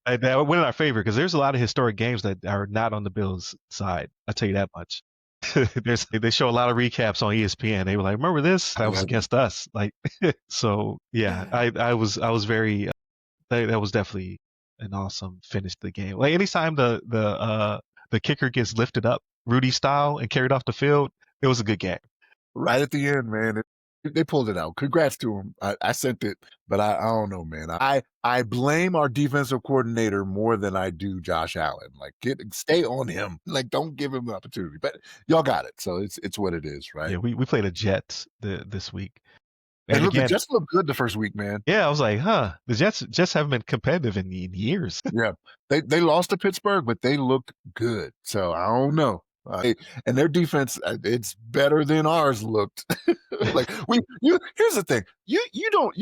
Speaker 1: And that went in our favor because there's a lot of historic games that are not on the Bills' side. I'll tell you that much. They show a lot of recaps on ESPN. They were like, "Remember this? That was
Speaker 2: Yeah.
Speaker 1: against us." Like, so yeah, I was very. That was definitely an awesome finish to the game. Like anytime the kicker gets lifted up, Rudy style, and carried off the field, it was a good game.
Speaker 2: Right at the end, man. They pulled it out. Congrats to him. I sent it, but I don't know, man. I blame our defensive coordinator more than I do Josh Allen. Like, stay on him. Like, don't give him the opportunity. But y'all got it, so it's what it is, right?
Speaker 1: Yeah, we played the Jets this week,
Speaker 2: And
Speaker 1: and
Speaker 2: look, the
Speaker 1: again,
Speaker 2: Jets looked good the first week, man.
Speaker 1: yeah, I was like, huh, the Jets haven't been competitive in years.
Speaker 2: Yeah, they lost to Pittsburgh, but they looked good. So I don't know. And their defense, it's better than ours looked. Like here's the thing, you don't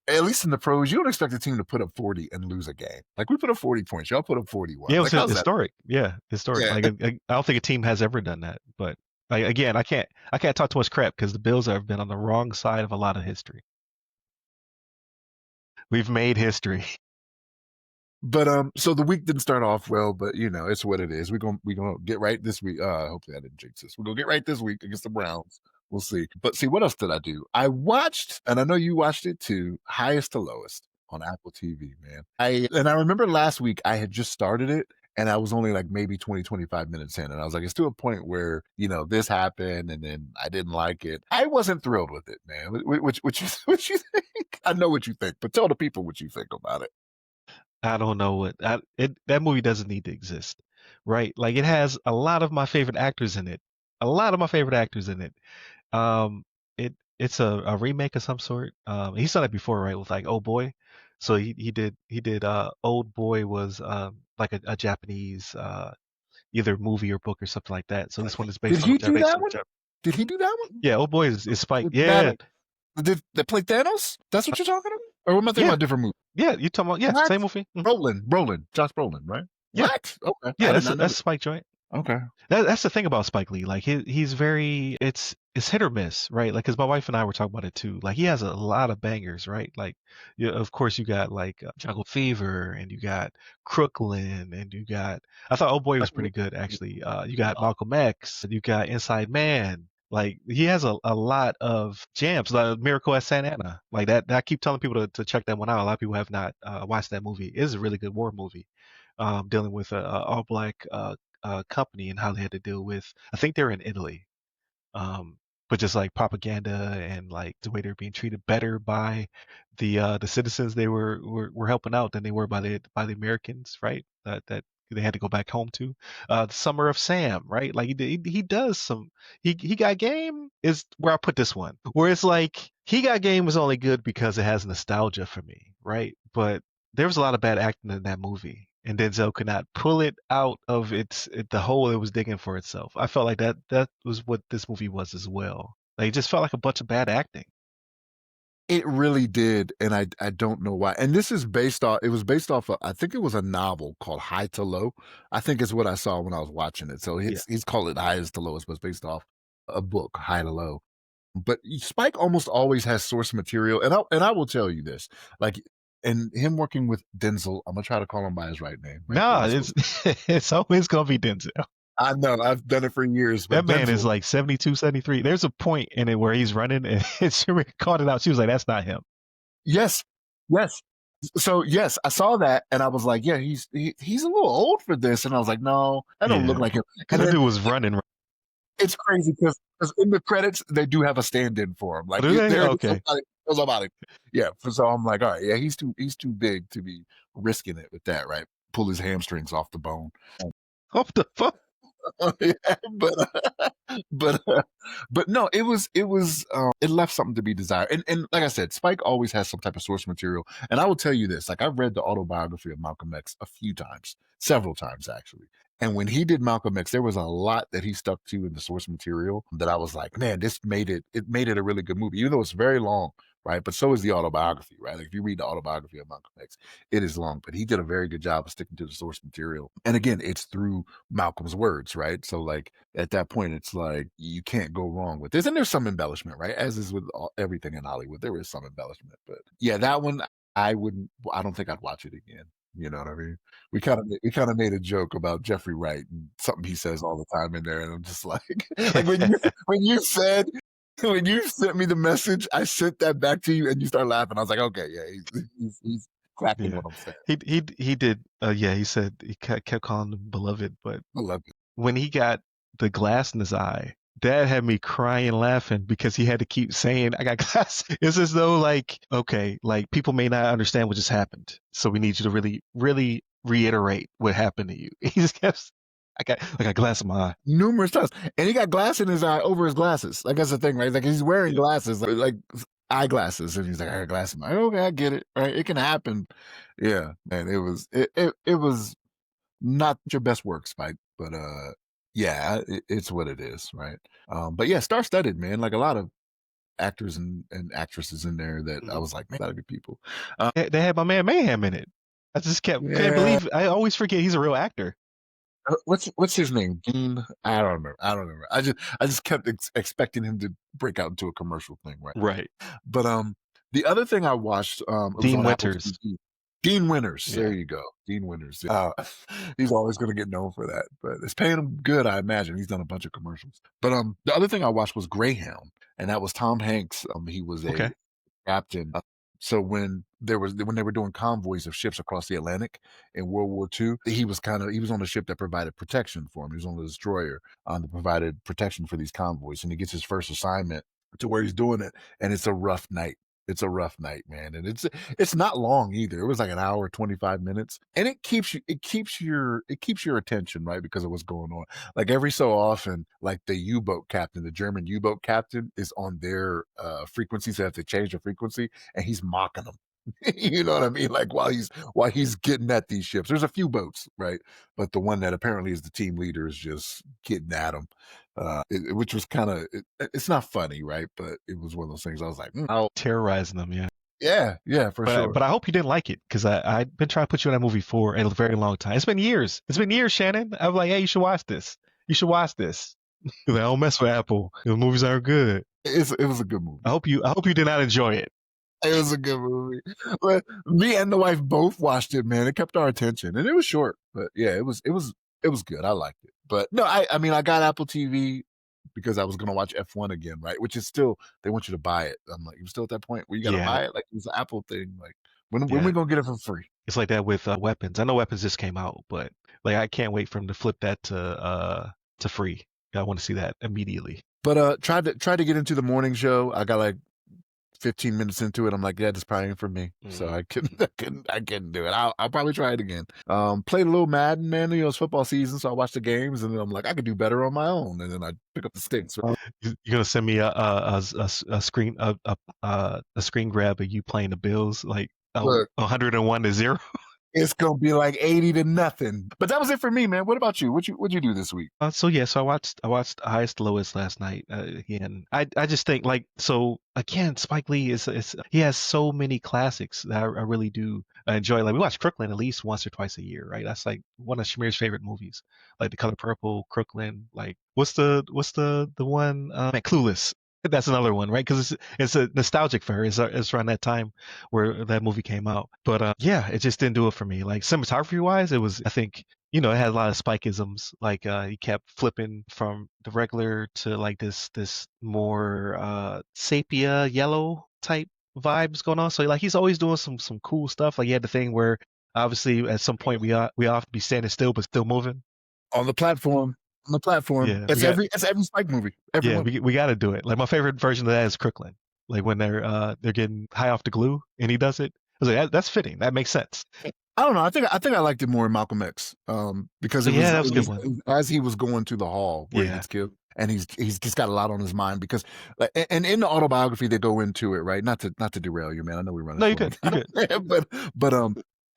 Speaker 2: at least in the pros, you don't expect a team to put up 40 and lose a game. Like we put up 40 points, y'all put up 41.
Speaker 1: Yeah, it was
Speaker 2: Like how's that?
Speaker 1: historic. Yeah, historic.
Speaker 2: Yeah,
Speaker 1: Like I don't think a team has ever done that. But like again, I can't talk too much crap because the Bills have been on the wrong side of a lot of history. We've made history.
Speaker 2: but so the week didn't start off well, but it's what it is. We're gonna get right this week. Hopefully I didn't jinx this. We're gonna get right this week against the Browns. We'll see. But see, what else did I do? I watched, and I know you watched it too, Highest to Lowest on Apple TV, man. I remember last week I had just started it and I was only like maybe 20, 25 minutes in. And I was like, it's to a point where, this happened and then I didn't like it. I wasn't thrilled with it, man. What you think? I know what you think, but tell the people what you think about it.
Speaker 1: I don't know that movie doesn't need to exist, right? Like it has a lot of my favorite actors in it. A lot of my favorite actors in it. Um, it's a remake of some sort. He's done it before, right? With like Old Boy. So he did Old Boy was like a Japanese either movie or book or something like that. So this one is
Speaker 2: Did
Speaker 1: based on a
Speaker 2: he do
Speaker 1: based
Speaker 2: that
Speaker 1: on a
Speaker 2: one? Did he do that one?
Speaker 1: yeah. Old Boy is Spike.
Speaker 2: With
Speaker 1: Yeah,
Speaker 2: That did they play Thanos? That's what you're talking about? Or am I thinking
Speaker 1: yeah,
Speaker 2: about a different movie?
Speaker 1: yeah. You talking about yeah?
Speaker 2: What?
Speaker 1: Same movie. Mhm.
Speaker 2: Brolin, Josh Brolin, right?
Speaker 1: Yeah,
Speaker 2: What? Okay,
Speaker 1: yeah.
Speaker 2: I did
Speaker 1: That's
Speaker 2: not know
Speaker 1: that's
Speaker 2: that.
Speaker 1: Spike joint.
Speaker 2: Okay,
Speaker 1: That's the thing about Spike Lee. Like he's very it's hit or miss, right? Like because my wife and I were talking about it too. Like he has a lot of bangers, right? Like of course you got like Jungle Fever and you got Crooklyn and you got I thought Oh Boy was pretty good actually. You got Malcolm X, you got Inside Man. Like he has a lot of jams. Like Miracle at Santa Ana, like that. I keep telling people to check that one out. A lot of people have not watched that movie. It is a really good war movie, dealing with a all black company and how they had to deal with. I think they're in Italy, um, but just like propaganda and like the way they're being treated better by the citizens they were helping out than they were by the Americans, right? That they had to go back home to. The Summer of Sam, right? Like he does some. He got game is where I put this one. Where it's like he got game was only good because it has nostalgia for me, right? But there was a lot of bad acting in that movie, and Denzel could not pull it out of the hole it was digging for itself. I felt like that was what this movie was as well. Like it just felt like a bunch of bad acting.
Speaker 2: It really did, and I don't know why. And this is based off. It was based off. I think it was a novel called High to Low. I think is what I saw when I was watching it. So
Speaker 1: Yeah.
Speaker 2: he's called it Highest to Lowest, but it's based off a book, High to Low. But Spike almost always has source material, and I will tell you this, like, and him working with Denzel, I'm gonna try to call him by his right name, right? We're
Speaker 1: Nah,
Speaker 2: not
Speaker 1: it's
Speaker 2: supposed to.
Speaker 1: it's always gonna be Denzel.
Speaker 2: I know I've done it for years, but
Speaker 1: That man is
Speaker 2: Denzel,
Speaker 1: like 72, 73. There's a point in it where he's running and Shuri called it out. She was like, that's not him.
Speaker 2: yes, yes. So yes, I saw that, and I was like, yeah, he's a little old for this, and I was like, no, that don't look
Speaker 1: Yeah.
Speaker 2: like him.
Speaker 1: Because
Speaker 2: And
Speaker 1: that
Speaker 2: then
Speaker 1: dude was running.
Speaker 2: it's crazy because in the credits they do have a stand-in for him.
Speaker 1: Oh,
Speaker 2: Like
Speaker 1: do they?
Speaker 2: there
Speaker 1: Okay.
Speaker 2: somebody. Yeah. So I'm like, all right, yeah, he's too big to be risking it with that, right? Pull his hamstrings off the bone.
Speaker 1: What the fuck?
Speaker 2: Yeah, but but no, it left something to be desired. And like I said, Spike always has some type of source material. And I will tell you this, like I've read the autobiography of Malcolm X a few times, several times actually. And when he did Malcolm X, there was a lot that he stuck to in the source material that I was like, man, it made it a really good movie, even though it's very long, right? But so is the autobiography, right? Like if you read the autobiography of Malcolm X, it is long, but he did a very good job of sticking to the source material. And again, it's through Malcolm's words, right? So like at that point, it's like you can't go wrong with this. And there's some embellishment, right? As is with everything in Hollywood, there is some embellishment. But yeah, that one I wouldn't. I don't think I'd watch it again. You know what I mean? We kind of made a joke about Jeffrey Wright and something he says all the time in there, and I'm just like, like when you said when you sent me the message, I sent that back to you, and you start laughing. I was like, okay, yeah, he's cracking
Speaker 1: Yeah.
Speaker 2: what I'm saying.
Speaker 1: He did. Yeah, he said he kept calling him beloved, but
Speaker 2: I love it.
Speaker 1: when he got the glass in his eye, that had me crying and laughing because he had to keep saying, I got glass. It's as though like, okay, like people may not understand what just happened. So we need you to really, really reiterate what happened to you. He just kept, I got glass in my eye.
Speaker 2: Numerous times, and he got glass in his eye over his glasses. Like that's the thing, right? Like he's wearing glasses, like eyeglasses, and he's like, I got glasses. I'm like, okay, I get it. Right? It can happen. Yeah, man. It was not your best work, Spike, but yeah, it's what it is, right? But yeah, star-studded, man. Like a lot of actors and actresses in there that I was like, man, a lot of good people.
Speaker 1: They had my man Mayhem in it. I just couldn't
Speaker 2: Yeah.
Speaker 1: believe. I always forget he's a real actor.
Speaker 2: What's his name? Dean? I don't remember. I just kept expecting him to break out into a commercial thing, right?
Speaker 1: Right.
Speaker 2: But the other thing I watched, it was
Speaker 1: Dean
Speaker 2: on Apple
Speaker 1: Winters.
Speaker 2: TV. Dean Winters. There
Speaker 1: Yeah.
Speaker 2: you go. Dean Winters. He's always going to get known for that, but it's paying him good, I imagine. He's done a bunch of commercials. But the other thing I watched was Greyhound, and that was Tom Hanks. He was a
Speaker 1: Okay.
Speaker 2: captain. So when they were doing convoys of ships across the Atlantic in World War II, he was on a ship that provided protection for him. He was on the destroyer that provided protection for these convoys, and he gets his first assignment to where he's doing it, and it's a rough night. It's a rough night, man, and it's not long either. It was like an hour, 25 minutes, and it keeps your attention, right, because of what's going on. Like every so often, like the German U-boat captain is on their frequency, so they have to change the frequency, and he's mocking them. You know what I mean? Like while he's getting at these ships, there's a few boats, right? But the one that apparently is the team leader is just getting at them, which was kind of it's not funny, right? But it was one of those things. I was like,
Speaker 1: Terrorizing them. Yeah.
Speaker 2: yeah, for sure.
Speaker 1: But I hope you didn't like it because I've been trying to put you in that movie for a very long time. It's been years. It's been years, Shannon. I'm like, hey, you should watch this. You should watch this. Like, I don't mess with Apple. The movies aren't good.
Speaker 2: It was a good movie.
Speaker 1: I hope you did not enjoy it.
Speaker 2: It was a good movie. But me and the wife both watched it, man. It kept our attention, and it was short, but yeah, it was good. I liked it. But no, I mean, I got Apple TV because I was gonna watch F1 again, right? Which is still they want you to buy it. I'm like, you're still at that point where you gotta
Speaker 1: Yeah.
Speaker 2: buy it. Like it's an Apple thing. Like when
Speaker 1: Yeah.
Speaker 2: we gonna get it for free?
Speaker 1: It's like that with Weapons. I know Weapons just came out, but like I can't wait for them to flip that to free. I want to see that immediately.
Speaker 2: But tried to get into the morning show. I got like 15 minutes into it, I'm like, yeah, this probably ain't for me. So
Speaker 1: Mhm.
Speaker 2: I couldn't, I couldn't do it. I'll probably try it again. Played a little Madden, man. You know, it's football season, so I watch the games, and then I'm like, I could do better on my own. And then I pick up the sticks.
Speaker 1: You're gonna send me a screen a screen grab of you playing the Bills like
Speaker 2: Look,
Speaker 1: 101-0.
Speaker 2: it's gonna be like 80 to nothing. But that was it for me, man. What about you? What'd you do this week?
Speaker 1: So yeah, so I watched Highest to Lowest last night again. I just think like so again, Spike Lee is he has so many classics that I really do enjoy. Like we watch Crooklyn at least once or twice a year, right? That's like one of Shamir's favorite movies, like The Color Purple, Crooklyn. Like what's the one? Man, Clueless. That's another one, right? Because it's a nostalgic for her. It's around that time where that movie came out. But yeah, it just didn't do it for me. Like cinematography wise, it was I think it had a lot of spikeisms. Like he kept flipping from the regular to like this more sepia yellow type vibes going on. So like he's always doing some cool stuff. Like he had the thing where obviously at some point we all have to be standing still but still moving.
Speaker 2: On the platform. On the platform.
Speaker 1: Yeah,
Speaker 2: That's every Spike movie. Every
Speaker 1: yeah,
Speaker 2: one.
Speaker 1: we got to do it. Like my favorite version of that is Crooklyn. Like when they're getting high off the glue and he does it. I was like that's fitting. That makes sense.
Speaker 2: I don't know. I think I liked it more in Malcolm X, because
Speaker 1: Oh,
Speaker 2: it
Speaker 1: yeah,
Speaker 2: was
Speaker 1: that
Speaker 2: it
Speaker 1: was a good
Speaker 2: was
Speaker 1: one.
Speaker 2: as he was going to the hall where he
Speaker 1: Yeah.
Speaker 2: gets killed, and he's just got a lot on his mind because, and in the autobiography they go into it, right? Not to derail you, man. I know we're running
Speaker 1: No, you're
Speaker 2: short on
Speaker 1: good. You're good.
Speaker 2: time, but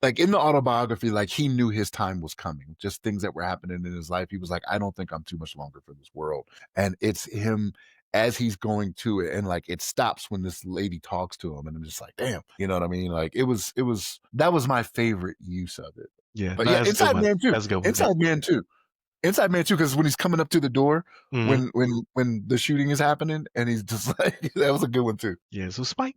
Speaker 2: like in the autobiography, like he knew his time was coming, just things that were happening in his life. He was like, I don't think I'm too much longer for this world, and it's him as he's going to it, and like it stops when this lady talks to him, and I'm just like, damn, you know what I mean? Like it was that was my favorite use of it.
Speaker 1: Yeah.
Speaker 2: But
Speaker 1: No,
Speaker 2: yeah,
Speaker 1: that's a good
Speaker 2: Inside
Speaker 1: one.
Speaker 2: Man too.
Speaker 1: That's a good one. Yeah.
Speaker 2: Inside Man too. Inside Man too, because when he's coming up to the door,
Speaker 1: Hmm.
Speaker 2: when the shooting is happening, and he's just like, that was a good one too.
Speaker 1: Yeah, so Spike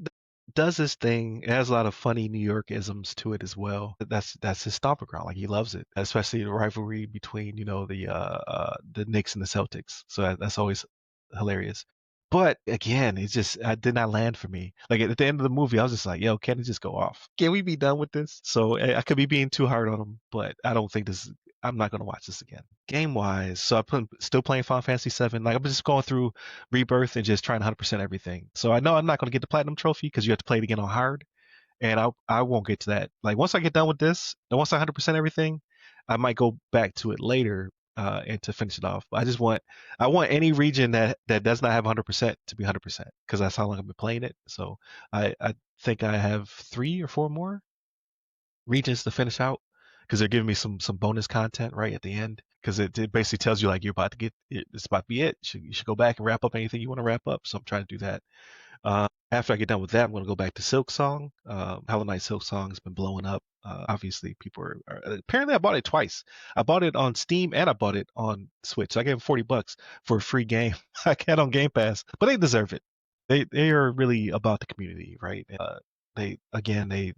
Speaker 1: does this thing. It has a lot of funny New York isms to it as well. That's his stomping ground. Like he loves it, especially the rivalry between the Knicks and the Celtics. So that's always hilarious. But again, it did not land for me. Like at the end of the movie, I was just like, "Yo, can it just go off? Can we be done with this?" So I could be being too hard on him, but I don't think this. I'm not gonna watch this again. Game wise, so still playing Final Fantasy 7. Like I'm just going through Rebirth and just trying to 100% everything. So I know I'm not going to get the platinum trophy because you have to play it again on hard, and I won't get to that. Like once I get done with this, and once I 100% everything, I might go back to it later and to finish it off. But I want any region that does not have 100% to be 100% because that's how long I've been playing it. So I think I have 3 or 4 more regions to finish out because they're giving me some bonus content right at the end because it basically tells you like you're about to get it's about to be it. You should go back and wrap up anything you want to wrap up. So I'm trying to do that. After I get done with that, I'm going to go back to Silk Song. Hollow Knight Silk Song has been blowing up. Obviously, people are apparently I bought it twice. I bought it on Steam and I bought it on Switch. So I gave them $40 for a free game I had on Game Pass, but they deserve it. They are really about the community, right? They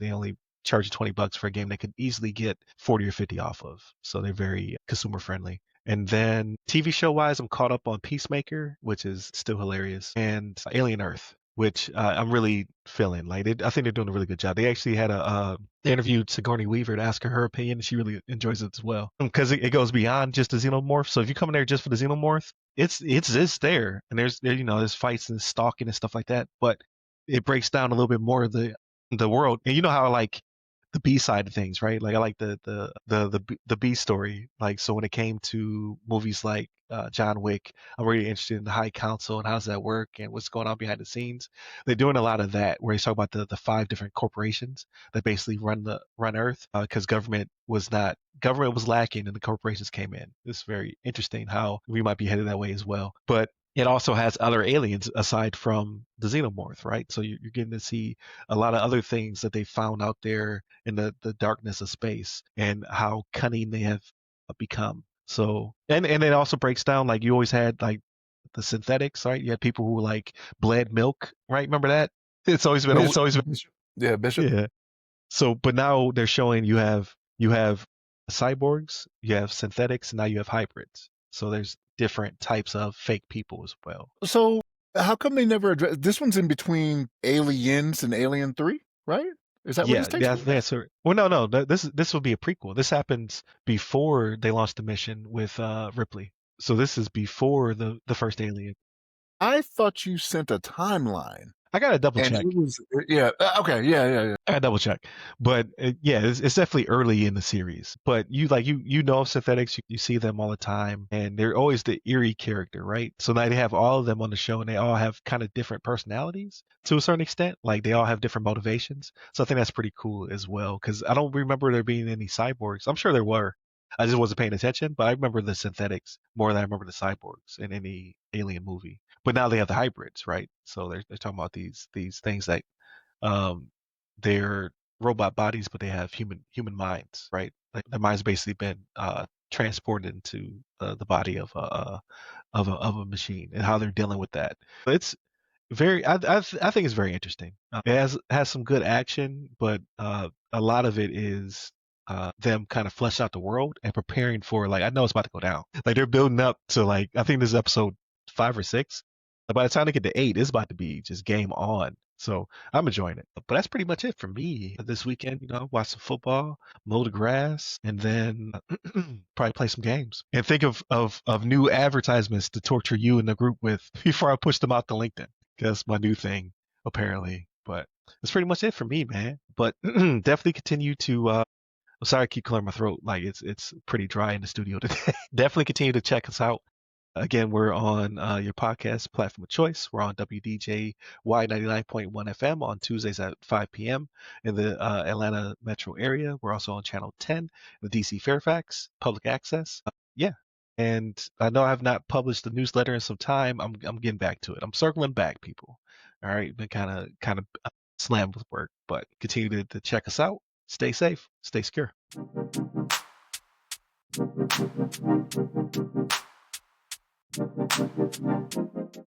Speaker 1: only charge you $20 for a game they could easily get 40 or 50 off of. So they're very consumer friendly. And then TV show wise, I'm caught up on Peacemaker, which is still hilarious, and Alien Earth, which I'm really feeling. Like I think they're doing a really good job. They actually had they interviewed Sigourney Weaver to ask her opinion, and she really enjoys it as well because it goes beyond just the xenomorph. So if you come in there just for the xenomorph, it's there, and there's fights and stalking and stuff like that, but it breaks down a little bit more of the world. And you know how I like the B side of things, right? Like I like the B story. Like so when it came to movies like John Wick, I'm really interested in the High Council and how does that work and what's going on behind the scenes. They're doing a lot of that where they talk about the 5 different corporations that basically run Earth because government was lacking and the corporations came in. It's very interesting how we might be headed that way as well. But it also has other aliens aside from the xenomorph, right? So you're getting to see a lot of other things that they found out there in the darkness of space and how cunning they have become. So and it also breaks down like you always had like the synthetics, right? You had people who like bled milk, right? Remember that? It's always been
Speaker 2: Bishop. Yeah, Bishop.
Speaker 1: yeah. So but now they're showing you have cyborgs, you have synthetics, and now you have hybrids. So there's different types of fake people as well.
Speaker 2: So how come they never address this one's in between Aliens and Alien 3, right? Is that where
Speaker 1: Yeah,
Speaker 2: this takes
Speaker 1: yeah,
Speaker 2: place?
Speaker 1: that's right. Well, no. This will be a prequel. This happens before they launch the mission with Ripley. So this is before the first Alien.
Speaker 2: I thought you sent a timeline.
Speaker 1: I gotta double
Speaker 2: And
Speaker 1: check.
Speaker 2: it was, yeah, okay, yeah.
Speaker 1: I gotta double check, but yeah, it's definitely early in the series. But you know synthetics, you see them all the time, and they're always the eerie character, right? So now they have all of them on the show, and they all have kind of different personalities to a certain extent. Like they all have different motivations. So I think that's pretty cool as well. Because I don't remember there being any cyborgs. I'm sure there were. I just wasn't paying attention, but I remember the synthetics more than I remember the cyborgs in any alien movie. But now they have the hybrids, right? So they're talking about these things that um, they're robot bodies, but they have human minds, right? Like their minds basically been transported into the body of a machine, and how they're dealing with that. It's very, I think it's very interesting. It has some good action, but a lot of it is them kind of flesh out the world and preparing for, like, I know it's about to go down. Like they're building up to, like, I think this is episode 5 or 6. By the time they get to 8, it's about to be just game on. So I'm enjoying it. But that's pretty much it for me this weekend. Watch some football, mow the grass, and then probably play some games and think of new advertisements to torture you in the group with before I push them out to LinkedIn. That's my new thing, apparently. But that's pretty much it for me, man. But definitely continue to. I'm sorry, I keep clearing my throat. Like it's pretty dry in the studio today. Definitely continue to check us out. Again, we're on your podcast platform of choice. We're on WDJY 99.1 FM on Tuesdays at 5 p.m. in the Atlanta metro area. We're also on Channel 10 in the DC Fairfax, public access. Yeah. And I know I have not published the newsletter in some time. I'm getting back to it. I'm circling back, people. All right. Been kind of slammed with work, but continue to check us out. Stay safe. Stay secure.